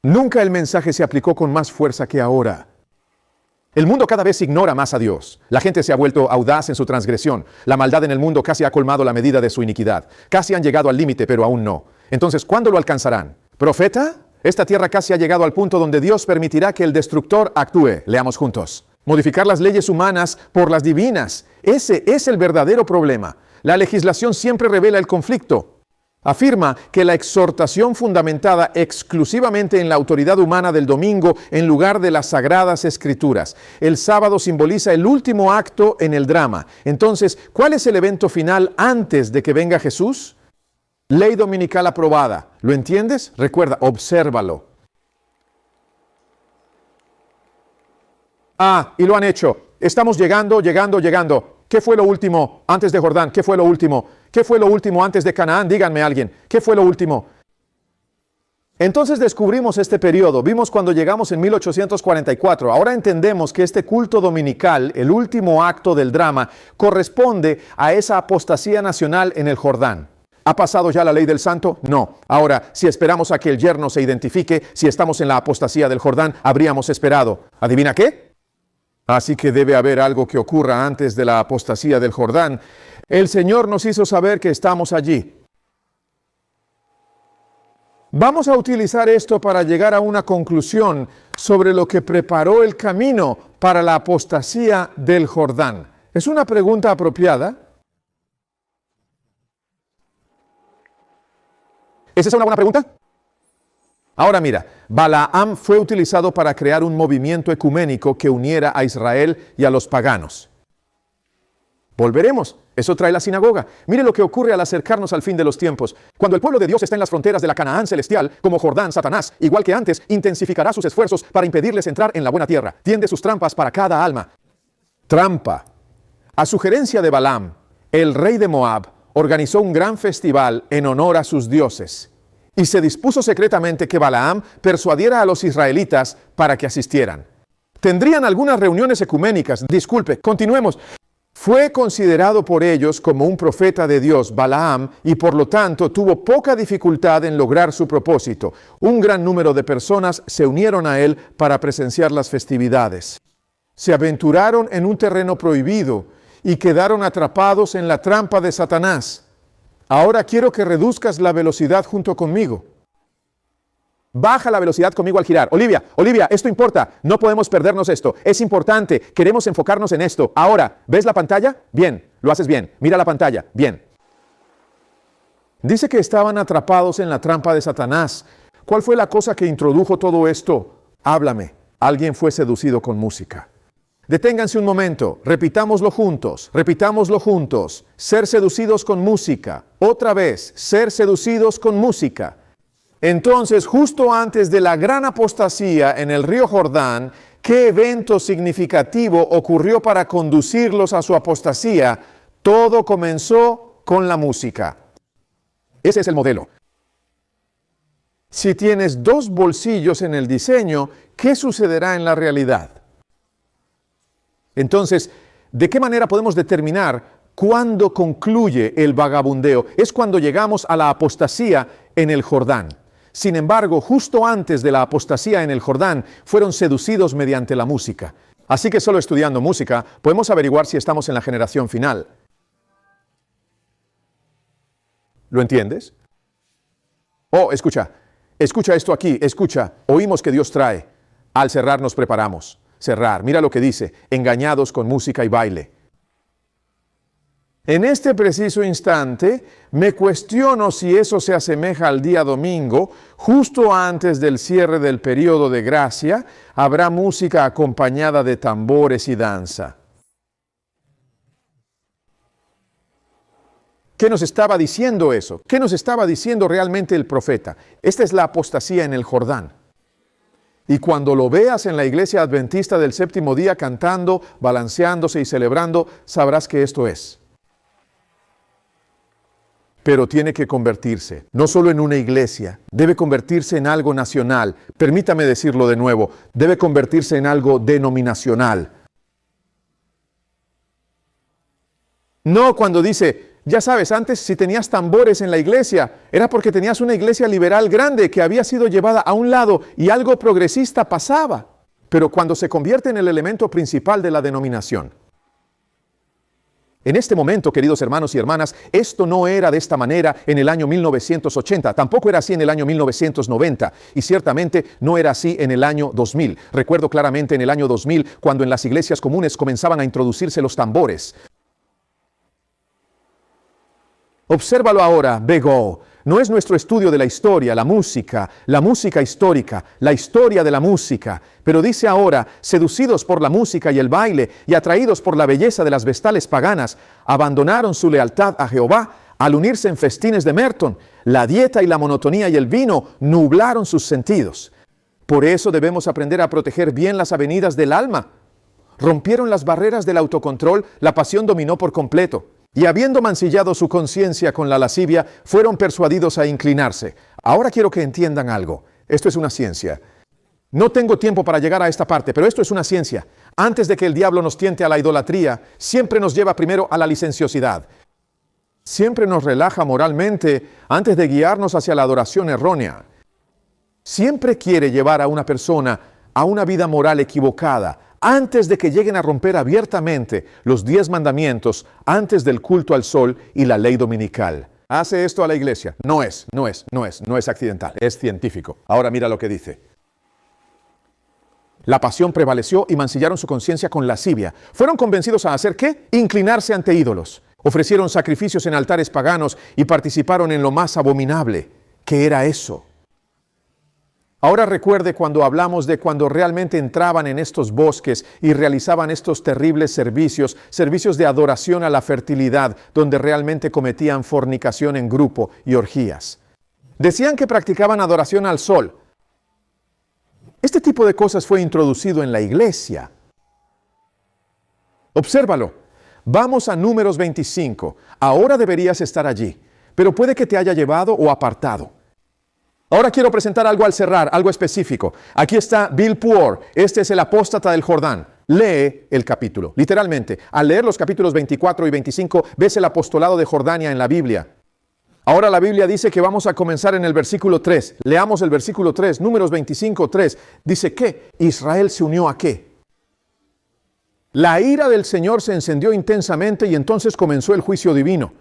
Nunca el mensaje se aplicó con más fuerza que ahora. El mundo cada vez ignora más a Dios. La gente se ha vuelto audaz en su transgresión. La maldad en el mundo casi ha colmado la medida de su iniquidad. Casi han llegado al límite, pero aún no. Entonces, ¿cuándo lo alcanzarán? ¿Profeta? Esta tierra casi ha llegado al punto donde Dios permitirá que el destructor actúe. Leamos juntos. Modificar las leyes humanas por las divinas. Ese es el verdadero problema. La legislación siempre revela el conflicto. Afirma que la exhortación fundamentada exclusivamente en la autoridad humana del domingo en lugar de las sagradas escrituras. El sábado simboliza el último acto en el drama. Entonces, ¿cuál es el evento final antes de que venga Jesús? Ley dominical aprobada. ¿Lo entiendes? Recuerda, obsérvalo. Y lo han hecho. Estamos llegando. ¿Qué fue lo último antes de Jordán? ¿Qué fue lo último? ¿Qué fue lo último antes de Canaán? Díganme alguien. ¿Qué fue lo último? Entonces descubrimos este periodo. Vimos cuando llegamos en 1844. Ahora entendemos que este culto dominical, el último acto del drama, corresponde a esa apostasía nacional en el Jordán. ¿Ha pasado ya la ley del santo? No. Ahora, si esperamos a que el yerno se identifique, si estamos en la apostasía del Jordán, habríamos esperado. ¿Adivina qué? Así que debe haber algo que ocurra antes de la apostasía del Jordán. El Señor nos hizo saber que estamos allí. Vamos a utilizar esto para llegar a una conclusión sobre lo que preparó el camino para la apostasía del Jordán. ¿Es una pregunta apropiada? ¿Es esa una buena pregunta? Ahora mira, Balaam fue utilizado para crear un movimiento ecuménico que uniera a Israel y a los paganos. Volveremos. Eso trae la sinagoga. Mire lo que ocurre al acercarnos al fin de los tiempos. Cuando el pueblo de Dios está en las fronteras de la Canaán celestial, como Jordán, Satanás, igual que antes, intensificará sus esfuerzos para impedirles entrar en la buena tierra. Tiende sus trampas para cada alma. Trampa. A sugerencia de Balaam, el rey de Moab organizó un gran festival en honor a sus dioses. Y se dispuso secretamente que Balaam persuadiera a los israelitas para que asistieran. Tendrían algunas reuniones ecuménicas. Disculpe, continuemos. Fue considerado por ellos como un profeta de Dios, Balaam, y por lo tanto tuvo poca dificultad en lograr su propósito. Un gran número de personas se unieron a él para presenciar las festividades. Se aventuraron en un terreno prohibido y quedaron atrapados en la trampa de Satanás. Ahora quiero que reduzcas la velocidad junto conmigo. Baja la velocidad conmigo al girar. Olivia, esto importa. No podemos perdernos esto. Es importante. Queremos enfocarnos en esto. Ahora, ¿ves la pantalla? Bien, lo haces bien. Mira la pantalla. Bien. Dice que estaban atrapados en la trampa de Satanás. ¿Cuál fue la cosa que introdujo todo esto? Háblame. Alguien fue seducido con música. Deténganse un momento. Repitámoslo juntos. Ser seducidos con música. Otra vez, ser seducidos con música. Entonces, justo antes de la gran apostasía en el río Jordán, ¿qué evento significativo ocurrió para conducirlos a su apostasía? Todo comenzó con la música. Ese es el modelo. Si tienes dos bolsillos en el diseño, ¿qué sucederá en la realidad? Entonces, ¿de qué manera podemos determinar cuándo concluye el vagabundeo? Es cuando llegamos a la apostasía en el Jordán. Sin embargo, justo antes de la apostasía en el Jordán, fueron seducidos mediante la música. Así que solo estudiando música, podemos averiguar si estamos en la generación final. ¿Lo entiendes? Escucha, Escucha esto aquí, escucha. Oímos que Dios trae. Al cerrar nos preparamos. Cerrar. Mira lo que dice. Engañados con música y baile. En este preciso instante, me cuestiono si eso se asemeja al día domingo, justo antes del cierre del periodo de gracia, habrá música acompañada de tambores y danza. ¿Qué nos estaba diciendo eso? ¿Qué nos estaba diciendo realmente el profeta? Esta es la apostasía en el Jordán. Y cuando lo veas en la iglesia adventista del séptimo día cantando, balanceándose y celebrando, sabrás que esto es. Pero tiene que convertirse, no solo en una iglesia, debe convertirse en algo nacional. Permítame decirlo de nuevo, debe convertirse en algo denominacional. No cuando dice, ya sabes, antes si tenías tambores en la iglesia, era porque tenías una iglesia liberal grande que había sido llevada a un lado y algo progresista pasaba. Pero cuando se convierte en el elemento principal de la denominación. En este momento, queridos hermanos y hermanas, esto no era de esta manera en el año 1980, tampoco era así en el año 1990 y ciertamente no era así en el año 2000. Recuerdo claramente en el año 2000 cuando en las iglesias comunes comenzaban a introducirse los tambores. Obsérvalo ahora, Bego. No es nuestro estudio de la historia histórica, la historia de la música. Pero dice ahora, seducidos por la música y el baile y atraídos por la belleza de las vestales paganas, abandonaron su lealtad a Jehová al unirse en festines de Merton. La dieta y la monotonía y el vino nublaron sus sentidos. Por eso debemos aprender a proteger bien las avenidas del alma. Rompieron las barreras del autocontrol, la pasión dominó por completo. Y habiendo mancillado su conciencia con la lascivia, fueron persuadidos a inclinarse. Ahora quiero que entiendan algo. Esto es una ciencia. No tengo tiempo para llegar a esta parte, pero esto es una ciencia. Antes de que el diablo nos tiente a la idolatría, siempre nos lleva primero a la licenciosidad. Siempre nos relaja moralmente antes de guiarnos hacia la adoración errónea. Siempre quiere llevar a una persona a una vida moral equivocada, antes de que lleguen a romper abiertamente los 10 mandamientos, antes del culto al sol y la ley dominical. ¿Hace esto a la iglesia? No es accidental, es científico. Ahora mira lo que dice. La pasión prevaleció y mancillaron su conciencia con lascivia. Fueron convencidos a hacer ¿qué? Inclinarse ante ídolos. Ofrecieron sacrificios en altares paganos y participaron en lo más abominable. ¿Qué era eso? Ahora recuerde cuando hablamos de cuando realmente entraban en estos bosques y realizaban estos terribles servicios de adoración a la fertilidad, donde realmente cometían fornicación en grupo y orgías. Decían que practicaban adoración al sol. Este tipo de cosas fue introducido en la iglesia. Obsérvalo. Vamos a Números 25. Ahora deberías estar allí, pero puede que te haya llevado o apartado. Ahora quiero presentar algo al cerrar, algo específico. Aquí está Bill Poor, este es el apóstata del Jordán. Lee el capítulo, literalmente. Al leer los capítulos 24 y 25, ves el apostolado de Jordania en la Biblia. Ahora la Biblia dice que vamos a comenzar en el versículo 3. Leamos el versículo 3, Números 25, 3. Dice que Israel se unió a ¿qué? La ira del Señor se encendió intensamente y entonces comenzó el juicio divino.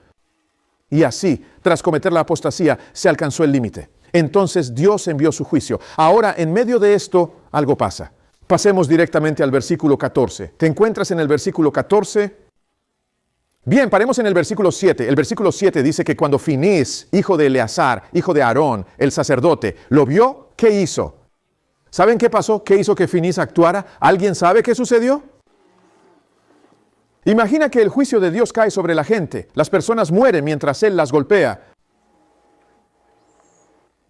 Y así, tras cometer la apostasía, se alcanzó el límite. Entonces Dios envió su juicio. Ahora, en medio de esto, algo pasa. Pasemos directamente al versículo 14. ¿Te encuentras en el versículo 14? Bien, paremos en el versículo 7. El versículo 7 dice que cuando Finés, hijo de Eleazar, hijo de Aarón, el sacerdote, lo vio, ¿qué hizo? ¿Saben qué pasó? ¿Qué hizo que Finés actuara? ¿Alguien sabe qué sucedió? Imagina que el juicio de Dios cae sobre la gente. Las personas mueren mientras Él las golpea.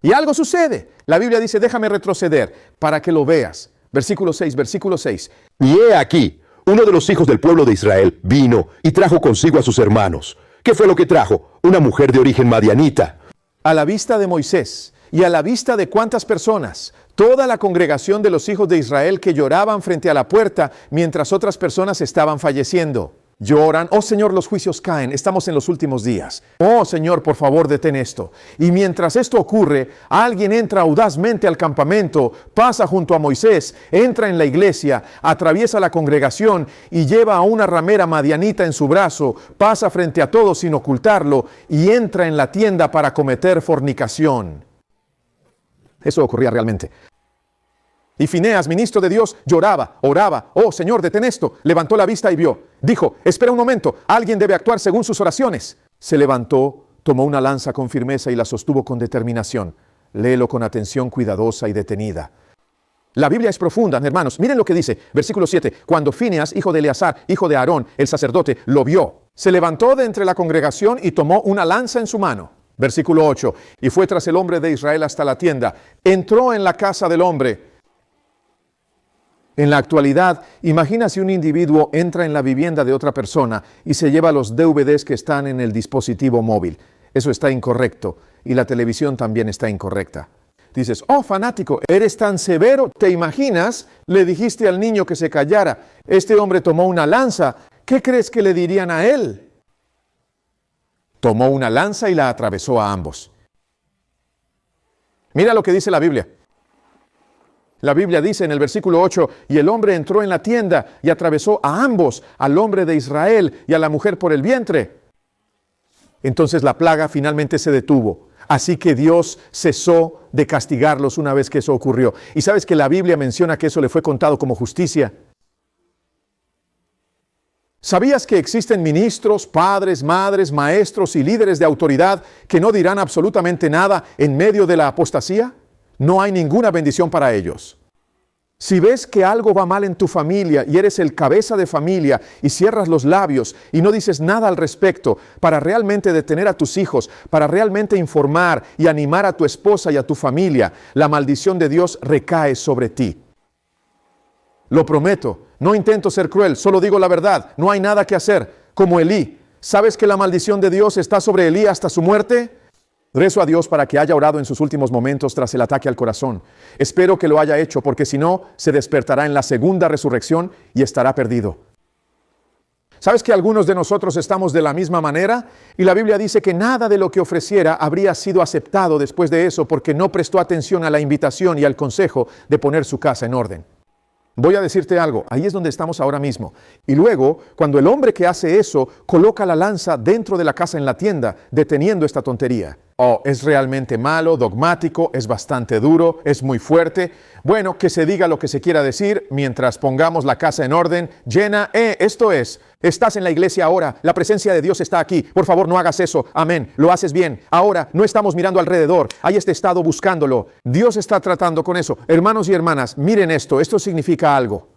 Y algo sucede. La Biblia dice, déjame retroceder para que lo veas. Versículo 6. Y he aquí, uno de los hijos del pueblo de Israel vino y trajo consigo a sus hermanos. ¿Qué fue lo que trajo? Una mujer de origen madianita. A la vista de Moisés y a la vista de cuántas personas, toda la congregación de los hijos de Israel que lloraban frente a la puerta mientras otras personas estaban falleciendo. Lloran, oh Señor, los juicios caen, estamos en los últimos días. Oh Señor, por favor, detén esto. Y mientras esto ocurre, alguien entra audazmente al campamento, pasa junto a Moisés, entra en la iglesia, atraviesa la congregación y lleva a una ramera madianita en su brazo, pasa frente a todos sin ocultarlo y entra en la tienda para cometer fornicación. Eso ocurría realmente. Y Fineas, ministro de Dios, lloraba, oraba. Oh, Señor, detén esto. Levantó la vista y vio. Dijo, espera un momento, alguien debe actuar según sus oraciones. Se levantó, tomó una lanza con firmeza y la sostuvo con determinación. Léelo con atención cuidadosa y detenida. La Biblia es profunda, hermanos. Miren lo que dice, versículo 7. Cuando Fineas, hijo de Eleazar, hijo de Aarón, el sacerdote, lo vio, se levantó de entre la congregación y tomó una lanza en su mano. Versículo 8. Y fue tras el hombre de Israel hasta la tienda. Entró en la casa del hombre. En la actualidad, imagina si un individuo entra en la vivienda de otra persona y se lleva los DVDs que están en el dispositivo móvil. Eso está incorrecto y la televisión también está incorrecta. Dices, oh fanático, eres tan severo, ¿te imaginas? Le dijiste al niño que se callara. Este hombre tomó una lanza. ¿Qué crees que le dirían a él? Tomó una lanza y la atravesó a ambos. Mira lo que dice la Biblia. La Biblia dice en el versículo 8, y el hombre entró en la tienda y atravesó a ambos, al hombre de Israel y a la mujer por el vientre. Entonces la plaga finalmente se detuvo. Así que Dios cesó de castigarlos una vez que eso ocurrió. Y sabes que la Biblia menciona que eso le fue contado como justicia. ¿Sabías que existen ministros, padres, madres, maestros y líderes de autoridad que no dirán absolutamente nada en medio de la apostasía? No hay ninguna bendición para ellos. Si ves que algo va mal en tu familia y eres el cabeza de familia y cierras los labios y no dices nada al respecto para realmente detener a tus hijos, para realmente informar y animar a tu esposa y a tu familia, la maldición de Dios recae sobre ti. Lo prometo, no intento ser cruel, solo digo la verdad, no hay nada que hacer, como Elí. ¿Sabes que la maldición de Dios está sobre Elí hasta su muerte? Rezo a Dios para que haya orado en sus últimos momentos tras el ataque al corazón. Espero que lo haya hecho, porque si no, se despertará en la segunda resurrección y estará perdido. ¿Sabes que algunos de nosotros estamos de la misma manera? Y la Biblia dice que nada de lo que ofreciera habría sido aceptado después de eso, porque no prestó atención a la invitación y al consejo de poner su casa en orden. Voy a decirte algo, ahí es donde estamos ahora mismo. Y luego, cuando el hombre que hace eso coloca la lanza dentro de la casa en la tienda, deteniendo esta tontería. Oh, es realmente malo, dogmático, es bastante duro, es muy fuerte. Bueno, que se diga lo que se quiera decir mientras pongamos la casa en orden. Llena, esto es, estás en la iglesia ahora, la presencia de Dios está aquí. Por favor, no hagas eso, amén, lo haces bien. Ahora, no estamos mirando alrededor, hay este estado buscándolo. Dios está tratando con eso. Hermanos y hermanas, miren esto significa algo.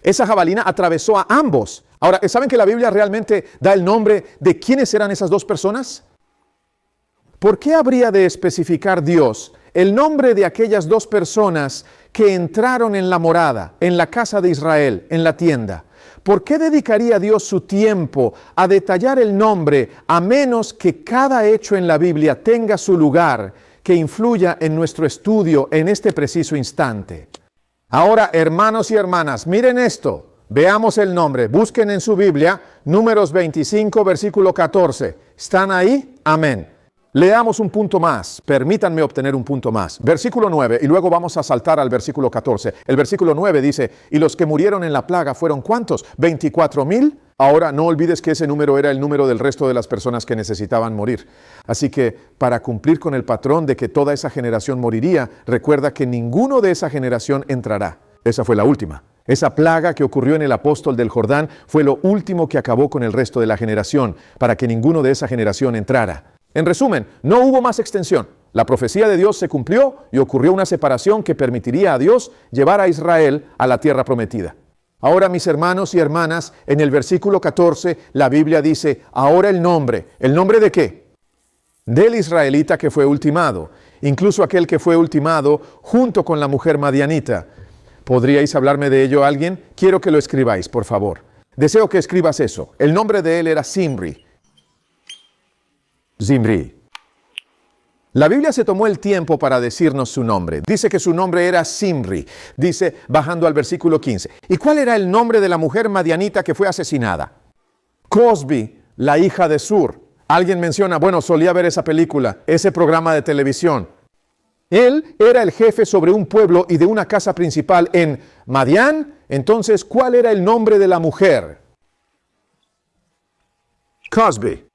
Esa jabalina atravesó a ambos. Ahora, ¿saben que la Biblia realmente da el nombre de quiénes eran esas dos personas? ¿Por qué habría de especificar Dios el nombre de aquellas dos personas que entraron en la morada, en la casa de Israel, en la tienda? ¿Por qué dedicaría Dios su tiempo a detallar el nombre a menos que cada hecho en la Biblia tenga su lugar que influya en nuestro estudio en este preciso instante? Ahora, hermanos y hermanas, miren esto. Veamos el nombre. Busquen en su Biblia, Números 25, versículo 14. ¿Están ahí? Amén. Leamos un punto más, permítanme obtener un punto más. Versículo 9, y luego vamos a saltar al versículo 14. El versículo 9 dice, y los que murieron en la plaga fueron ¿cuántos? 24,000. Ahora no olvides que ese número era el número del resto de las personas que necesitaban morir. Así que para cumplir con el patrón de que toda esa generación moriría, recuerda que ninguno de esa generación entrará. Esa fue la última. Esa plaga que ocurrió en el apóstol del Jordán fue lo último que acabó con el resto de la generación, para que ninguno de esa generación entrara. En resumen, no hubo más extensión. La profecía de Dios se cumplió y ocurrió una separación que permitiría a Dios llevar a Israel a la tierra prometida. Ahora, mis hermanos y hermanas, en el versículo 14, la Biblia dice, ahora el nombre de qué? Del israelita que fue ultimado, incluso aquel que fue ultimado junto con la mujer madianita. ¿Podríais hablarme de ello alguien? Quiero que lo escribáis, por favor. Deseo que escribas eso. El nombre de él era Zimri. La Biblia se tomó el tiempo para decirnos su nombre. Dice que su nombre era Zimri. Dice, bajando al versículo 15. ¿Y cuál era el nombre de la mujer madianita que fue asesinada? Cosbi, la hija de Sur. Alguien menciona, bueno, solía ver esa película, ese programa de televisión. Él era el jefe sobre un pueblo y de una casa principal en Madián. Entonces, ¿cuál era el nombre de la mujer? Cosbi.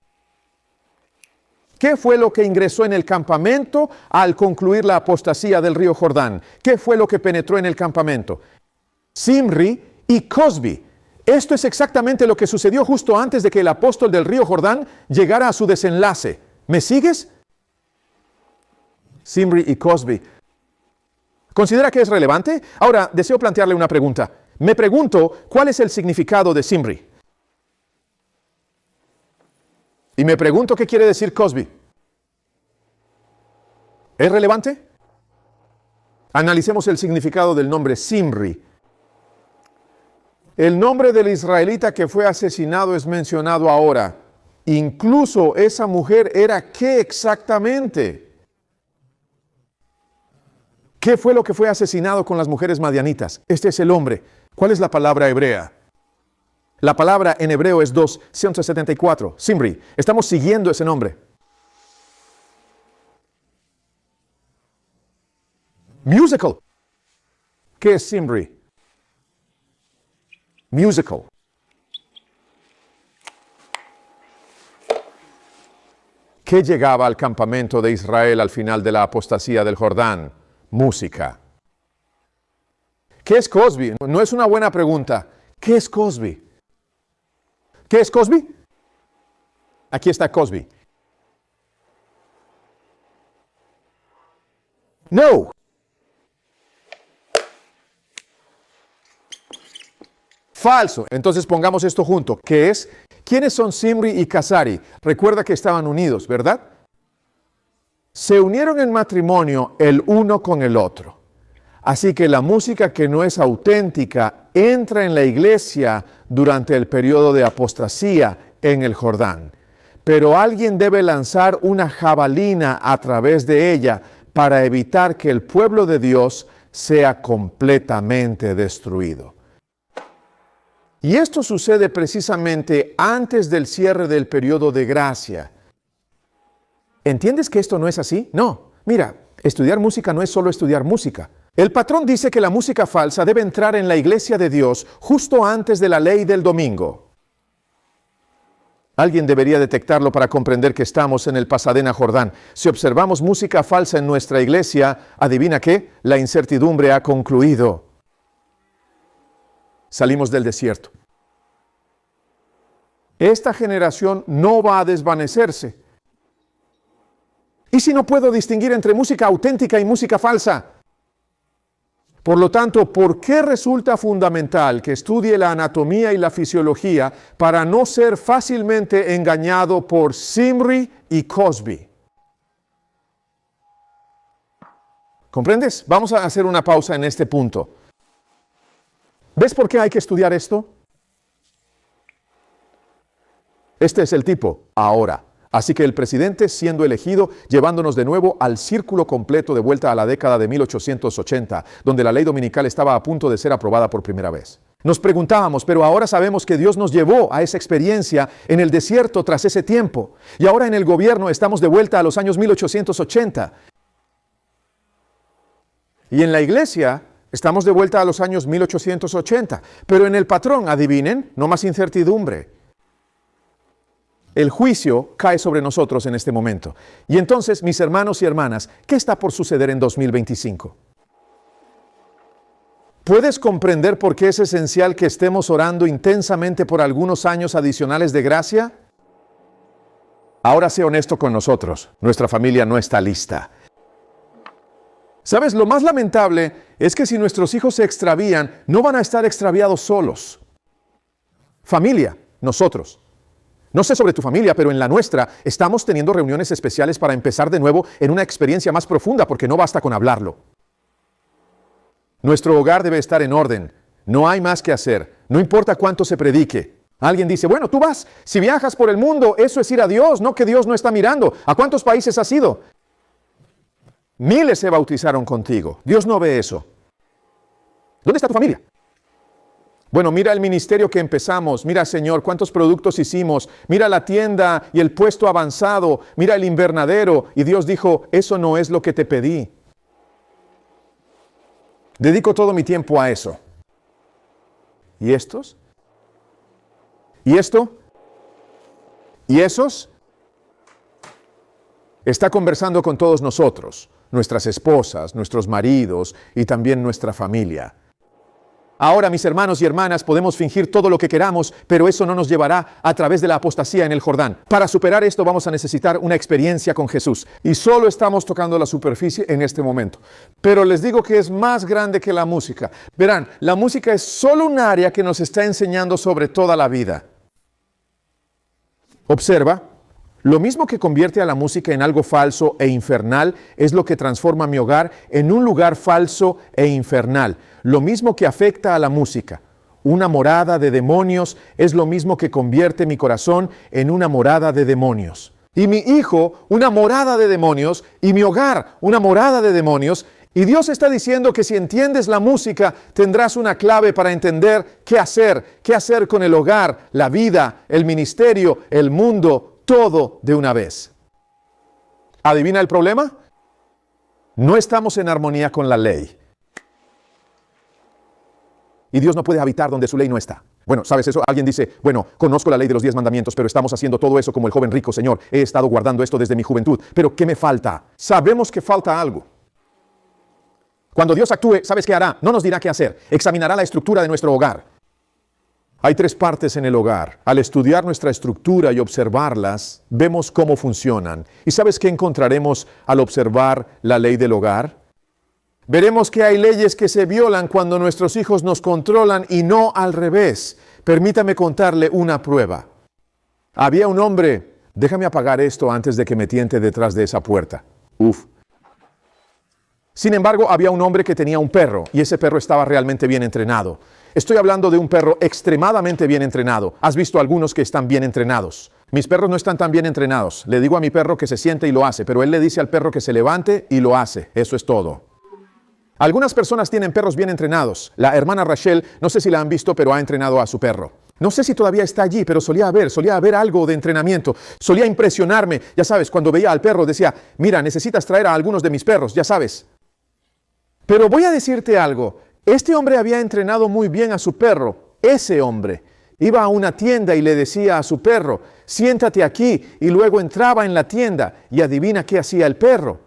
¿Qué fue lo que ingresó en el campamento al concluir la apostasía del río Jordán? ¿Qué fue lo que penetró en el campamento? Zimri y Cozbi. Esto es exactamente lo que sucedió justo antes de que el apóstol del río Jordán llegara a su desenlace. ¿Me sigues? Zimri y Cozbi. ¿Considera que es relevante? Ahora, deseo plantearle una pregunta. Me pregunto, ¿cuál es el significado de Zimri? Y me pregunto, ¿qué quiere decir Cozbi? ¿Es relevante? Analicemos el significado del nombre Zimri. El nombre del israelita que fue asesinado es mencionado ahora. Incluso esa mujer era ¿qué exactamente? ¿Qué fue lo que fue asesinado con las mujeres madianitas? Este es el hombre. ¿Cuál es la palabra hebrea? La palabra en hebreo es 274, Zimri. Estamos siguiendo ese nombre. Musical. ¿Qué es Zimri? Musical. ¿Qué llegaba al campamento de Israel al final de la apostasía del Jordán? Música. ¿Qué es Cozbi? No es una buena pregunta. ¿Qué es Cozbi? ¿Qué es Cozbi? Aquí está Cozbi. No. Falso. Entonces pongamos esto junto. ¿Qué es? ¿Quiénes son Zimri y Kazari? Recuerda que estaban unidos, ¿verdad? Se unieron en matrimonio el uno con el otro. Así que la música que no es auténtica entra en la iglesia durante el periodo de apostasía en el Jordán. Pero alguien debe lanzar una jabalina a través de ella para evitar que el pueblo de Dios sea completamente destruido. Y esto sucede precisamente antes del cierre del periodo de gracia. ¿Entiendes que esto no es así? No. Mira, estudiar música no es solo estudiar música. El patrón dice que la música falsa debe entrar en la iglesia de Dios justo antes de la ley del domingo. Alguien debería detectarlo para comprender que estamos en el Pasadena Jordán. Si observamos música falsa en nuestra iglesia, ¿adivina qué? La incertidumbre ha concluido. Salimos del desierto. Esta generación no va a desvanecerse. ¿Y si no puedo distinguir entre música auténtica y música falsa? Por lo tanto, ¿por qué resulta fundamental que estudie la anatomía y la fisiología para no ser fácilmente engañado por Zimri y Cozbi? ¿Comprendes? Vamos a hacer una pausa en este punto. ¿Ves por qué hay que estudiar esto? Este es el tipo, ahora. Así que el presidente siendo elegido, llevándonos de nuevo al círculo completo de vuelta a la década de 1880, donde la ley dominical estaba a punto de ser aprobada por primera vez. Nos preguntábamos, pero ahora sabemos que Dios nos llevó a esa experiencia en el desierto tras ese tiempo. Y ahora en el gobierno estamos de vuelta a los años 1880. Y en la iglesia estamos de vuelta a los años 1880. Pero en el patrón, adivinen, no más incertidumbre. El juicio cae sobre nosotros en este momento. Y entonces, mis hermanos y hermanas, ¿qué está por suceder en 2025? ¿Puedes comprender por qué es esencial que estemos orando intensamente por algunos años adicionales de gracia? Ahora sé honesto con nosotros. Nuestra familia no está lista. ¿Sabes? Lo más lamentable es que si nuestros hijos se extravían, no van a estar extraviados solos. Familia, nosotros. No sé sobre tu familia, pero en la nuestra estamos teniendo reuniones especiales para empezar de nuevo en una experiencia más profunda, porque no basta con hablarlo. Nuestro hogar debe estar en orden. No hay más que hacer. No importa cuánto se predique. Alguien dice, bueno, tú vas. Si viajas por el mundo, eso es ir a Dios, no que Dios no está mirando. ¿A cuántos países has ido? Miles se bautizaron contigo. Dios no ve eso. ¿Dónde está tu familia? Bueno, mira el ministerio que empezamos, mira Señor, cuántos productos hicimos, mira la tienda y el puesto avanzado, mira el invernadero. Y Dios dijo, eso no es lo que te pedí. Dedico todo mi tiempo a eso. ¿Y estos? ¿Y esto? ¿Y esos? Está conversando con todos nosotros, nuestras esposas, nuestros maridos y también nuestra familia. Ahora, mis hermanos y hermanas, podemos fingir todo lo que queramos, pero eso no nos llevará a través de la apostasía en el Jordán. Para superar esto vamos a necesitar una experiencia con Jesús. Y solo estamos tocando la superficie en este momento. Pero les digo que es más grande que la música. Verán, la música es solo un área que nos está enseñando sobre toda la vida. Observa. Lo mismo que convierte a la música en algo falso e infernal es lo que transforma mi hogar en un lugar falso e infernal. Lo mismo que afecta a la música. Una morada de demonios es lo mismo que convierte mi corazón en una morada de demonios. Y mi hijo, una morada de demonios, y mi hogar, una morada de demonios. Y Dios está diciendo que si entiendes la música, tendrás una clave para entender qué hacer con el hogar, la vida, el ministerio, el mundo, todo de una vez. ¿Adivina el problema? No estamos en armonía con la ley. Y Dios no puede habitar donde su ley no está. Bueno, ¿sabes eso? Alguien dice, bueno, conozco la ley de los 10 mandamientos, pero estamos haciendo todo eso como el joven rico, Señor. He estado guardando esto desde mi juventud. Pero ¿qué me falta? Sabemos que falta algo. Cuando Dios actúe, ¿sabes qué hará? No nos dirá qué hacer. Examinará la estructura de nuestro hogar. Hay 3 partes en el hogar. Al estudiar nuestra estructura y observarlas, vemos cómo funcionan. ¿Y sabes qué encontraremos al observar la ley del hogar? Veremos que hay leyes que se violan cuando nuestros hijos nos controlan y no al revés. Permítame contarle una prueba. Había un hombre, déjame apagar esto antes de que me tiente detrás de esa puerta. Sin embargo, había un hombre que tenía un perro y ese perro estaba realmente bien entrenado. Estoy hablando de un perro extremadamente bien entrenado. ¿Has visto algunos que están bien entrenados? Mis perros no están tan bien entrenados. Le digo a mi perro que se siente y lo hace, pero él le dice al perro que se levante y lo hace. Eso es todo. Algunas personas tienen perros bien entrenados. La hermana Rachel, no sé si la han visto, pero ha entrenado a su perro. No sé si todavía está allí, pero solía haber algo de entrenamiento. Solía impresionarme. Ya sabes, cuando veía al perro decía, mira, necesitas traer a algunos de mis perros, ya sabes. Pero voy a decirte algo. Este hombre había entrenado muy bien a su perro. Ese hombre iba a una tienda y le decía a su perro, siéntate aquí, y luego entraba en la tienda y adivina qué hacía el perro.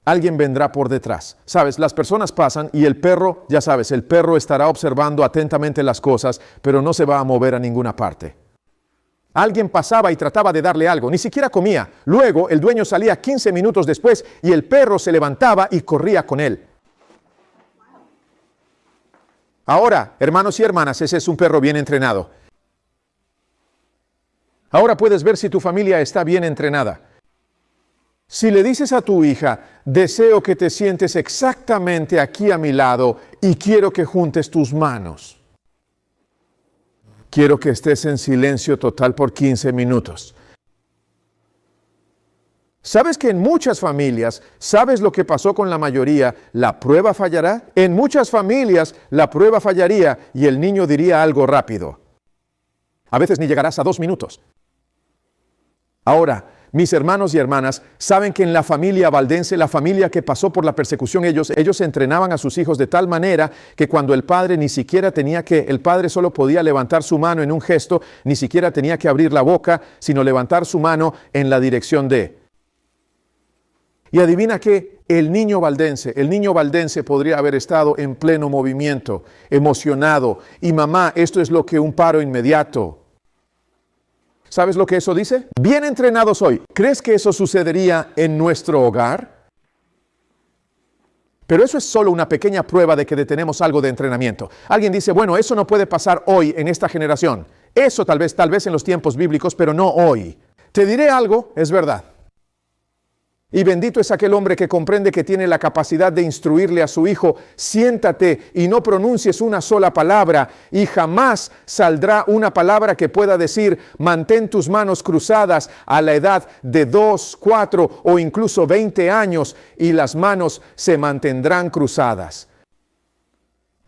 Alguien vendrá por detrás. Sabes, las personas pasan y el perro, ya sabes, el perro estará observando atentamente las cosas, pero no se va a mover a ninguna parte. Alguien pasaba y trataba de darle algo, ni siquiera comía. Luego el dueño salía 15 minutos después y el perro se levantaba y corría con él. Ahora, hermanos y hermanas, ese es un perro bien entrenado. Ahora puedes ver si tu familia está bien entrenada. Si le dices a tu hija, deseo que te sientes exactamente aquí a mi lado y quiero que juntes tus manos. Quiero que estés en silencio total por 15 minutos. ¿Sabes que en muchas familias, sabes lo que pasó con la mayoría? ¿La prueba fallará? En muchas familias, la prueba fallaría y el niño diría algo rápido. A veces ni llegarás a 2 minutos. Ahora, mis hermanos y hermanas saben que en la familia valdense, la familia que pasó por la persecución, ellos entrenaban a sus hijos de tal manera que cuando el padre el padre solo podía levantar su mano en un gesto, ni siquiera tenía que abrir la boca, sino levantar su mano en la dirección de. Y adivina que el niño valdense podría haber estado en pleno movimiento, emocionado. Y mamá, esto es lo que un paro inmediato. ¿Sabes lo que eso dice? Bien entrenado soy. ¿Crees que eso sucedería en nuestro hogar? Pero eso es solo una pequeña prueba de que tenemos algo de entrenamiento. Alguien dice, bueno, eso no puede pasar hoy en esta generación. Eso tal vez en los tiempos bíblicos, pero no hoy. Te diré algo, es verdad. Y bendito es aquel hombre que comprende que tiene la capacidad de instruirle a su hijo, siéntate y no pronuncies una sola palabra, y jamás saldrá una palabra que pueda decir, mantén tus manos cruzadas a la edad de 2, 4 o incluso 20 años, y las manos se mantendrán cruzadas.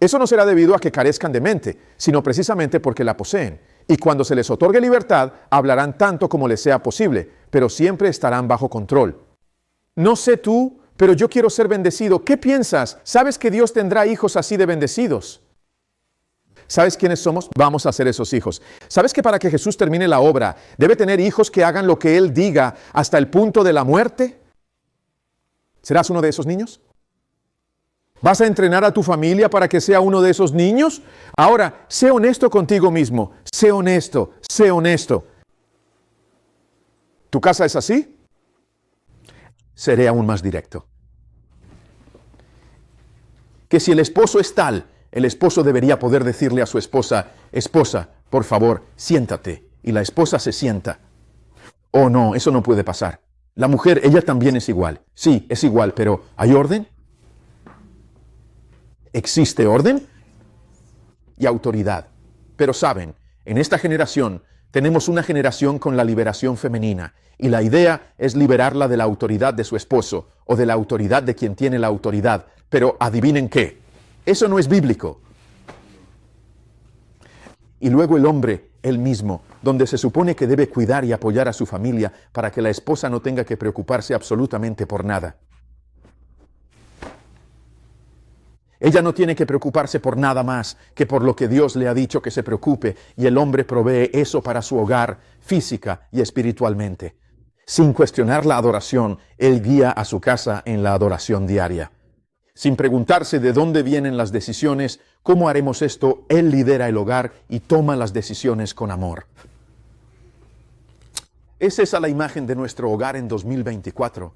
Eso no será debido a que carezcan de mente, sino precisamente porque la poseen. Y cuando se les otorgue libertad, hablarán tanto como les sea posible, pero siempre estarán bajo control. No sé tú, pero yo quiero ser bendecido. ¿Qué piensas? ¿Sabes que Dios tendrá hijos así de bendecidos? ¿Sabes quiénes somos? Vamos a ser esos hijos. ¿Sabes que para que Jesús termine la obra, debe tener hijos que hagan lo que Él diga hasta el punto de la muerte? ¿Serás uno de esos niños? ¿Vas a entrenar a tu familia para que sea uno de esos niños? Ahora, sé honesto contigo mismo. Sé honesto, sé honesto. ¿Tu casa es así? Seré aún más directo. Que si el esposo es tal, el esposo debería poder decirle a su esposa, esposa, por favor, siéntate. Y la esposa se sienta. Oh, no, eso no puede pasar. La mujer, ella también es igual. Sí, es igual, pero ¿hay orden? ¿Existe orden? Y autoridad. Pero saben, en esta generación tenemos una generación con la liberación femenina. Y la idea es liberarla de la autoridad de su esposo o de la autoridad de quien tiene la autoridad. Pero adivinen qué. Eso no es bíblico. Y luego el hombre, él mismo, donde se supone que debe cuidar y apoyar a su familia para que la esposa no tenga que preocuparse absolutamente por nada. Ella no tiene que preocuparse por nada más que por lo que Dios le ha dicho que se preocupe, y el hombre provee eso para su hogar, física y espiritualmente. Sin cuestionar la adoración, él guía a su casa en la adoración diaria. Sin preguntarse de dónde vienen las decisiones, cómo haremos esto, él lidera el hogar y toma las decisiones con amor. ¿Es esa la imagen de nuestro hogar en 2024?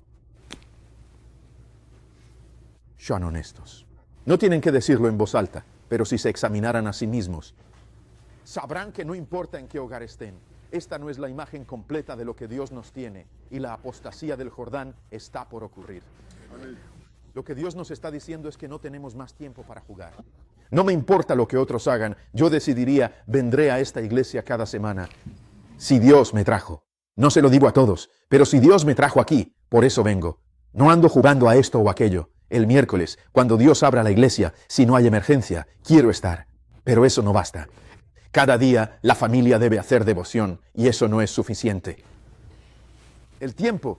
Sean honestos. No tienen que decirlo en voz alta, pero si se examinaran a sí mismos, sabrán que no importa en qué hogar estén, esta no es la imagen completa de lo que Dios nos tiene, y la apostasía del Jordán está por ocurrir. Amén. Lo que Dios nos está diciendo es que no tenemos más tiempo para jugar. No me importa lo que otros hagan, yo decidiría, vendré a esta iglesia cada semana, si Dios me trajo. No se lo digo a todos, pero si Dios me trajo aquí, por eso vengo. No ando jugando a esto o aquello. El miércoles, cuando Dios abra la iglesia, si no hay emergencia, quiero estar. Pero eso no basta. Cada día la familia debe hacer devoción, y eso no es suficiente. El tiempo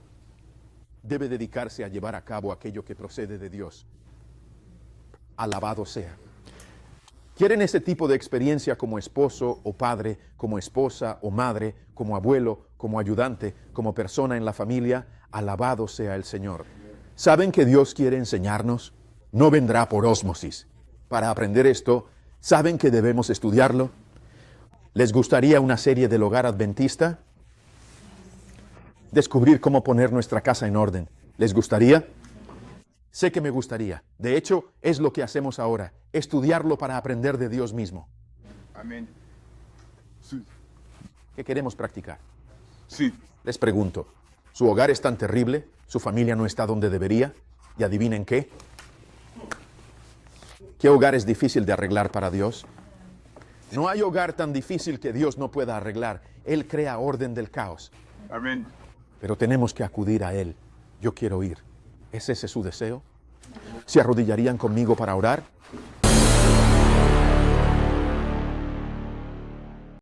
debe dedicarse a llevar a cabo aquello que procede de Dios. Alabado sea. ¿Quieren ese tipo de experiencia como esposo o padre, como esposa o madre, como abuelo, como ayudante, como persona en la familia? Alabado sea el Señor. ¿Saben que Dios quiere enseñarnos? No vendrá por ósmosis. Para aprender esto, ¿saben que debemos estudiarlo? ¿Les gustaría una serie del hogar adventista? Descubrir cómo poner nuestra casa en orden. ¿Les gustaría? Sé que me gustaría. De hecho, es lo que hacemos ahora. Estudiarlo para aprender de Dios mismo. Amén. Sí. ¿Qué queremos practicar? Sí. Les pregunto, ¿su hogar es tan terrible? ¿Su familia no está donde debería? ¿Y adivinen qué? ¿Qué hogar es difícil de arreglar para Dios? No hay hogar tan difícil que Dios no pueda arreglar. Él crea orden del caos. Amén. Pero tenemos que acudir a Él. Yo quiero ir. ¿Es ese su deseo? ¿Se arrodillarían conmigo para orar?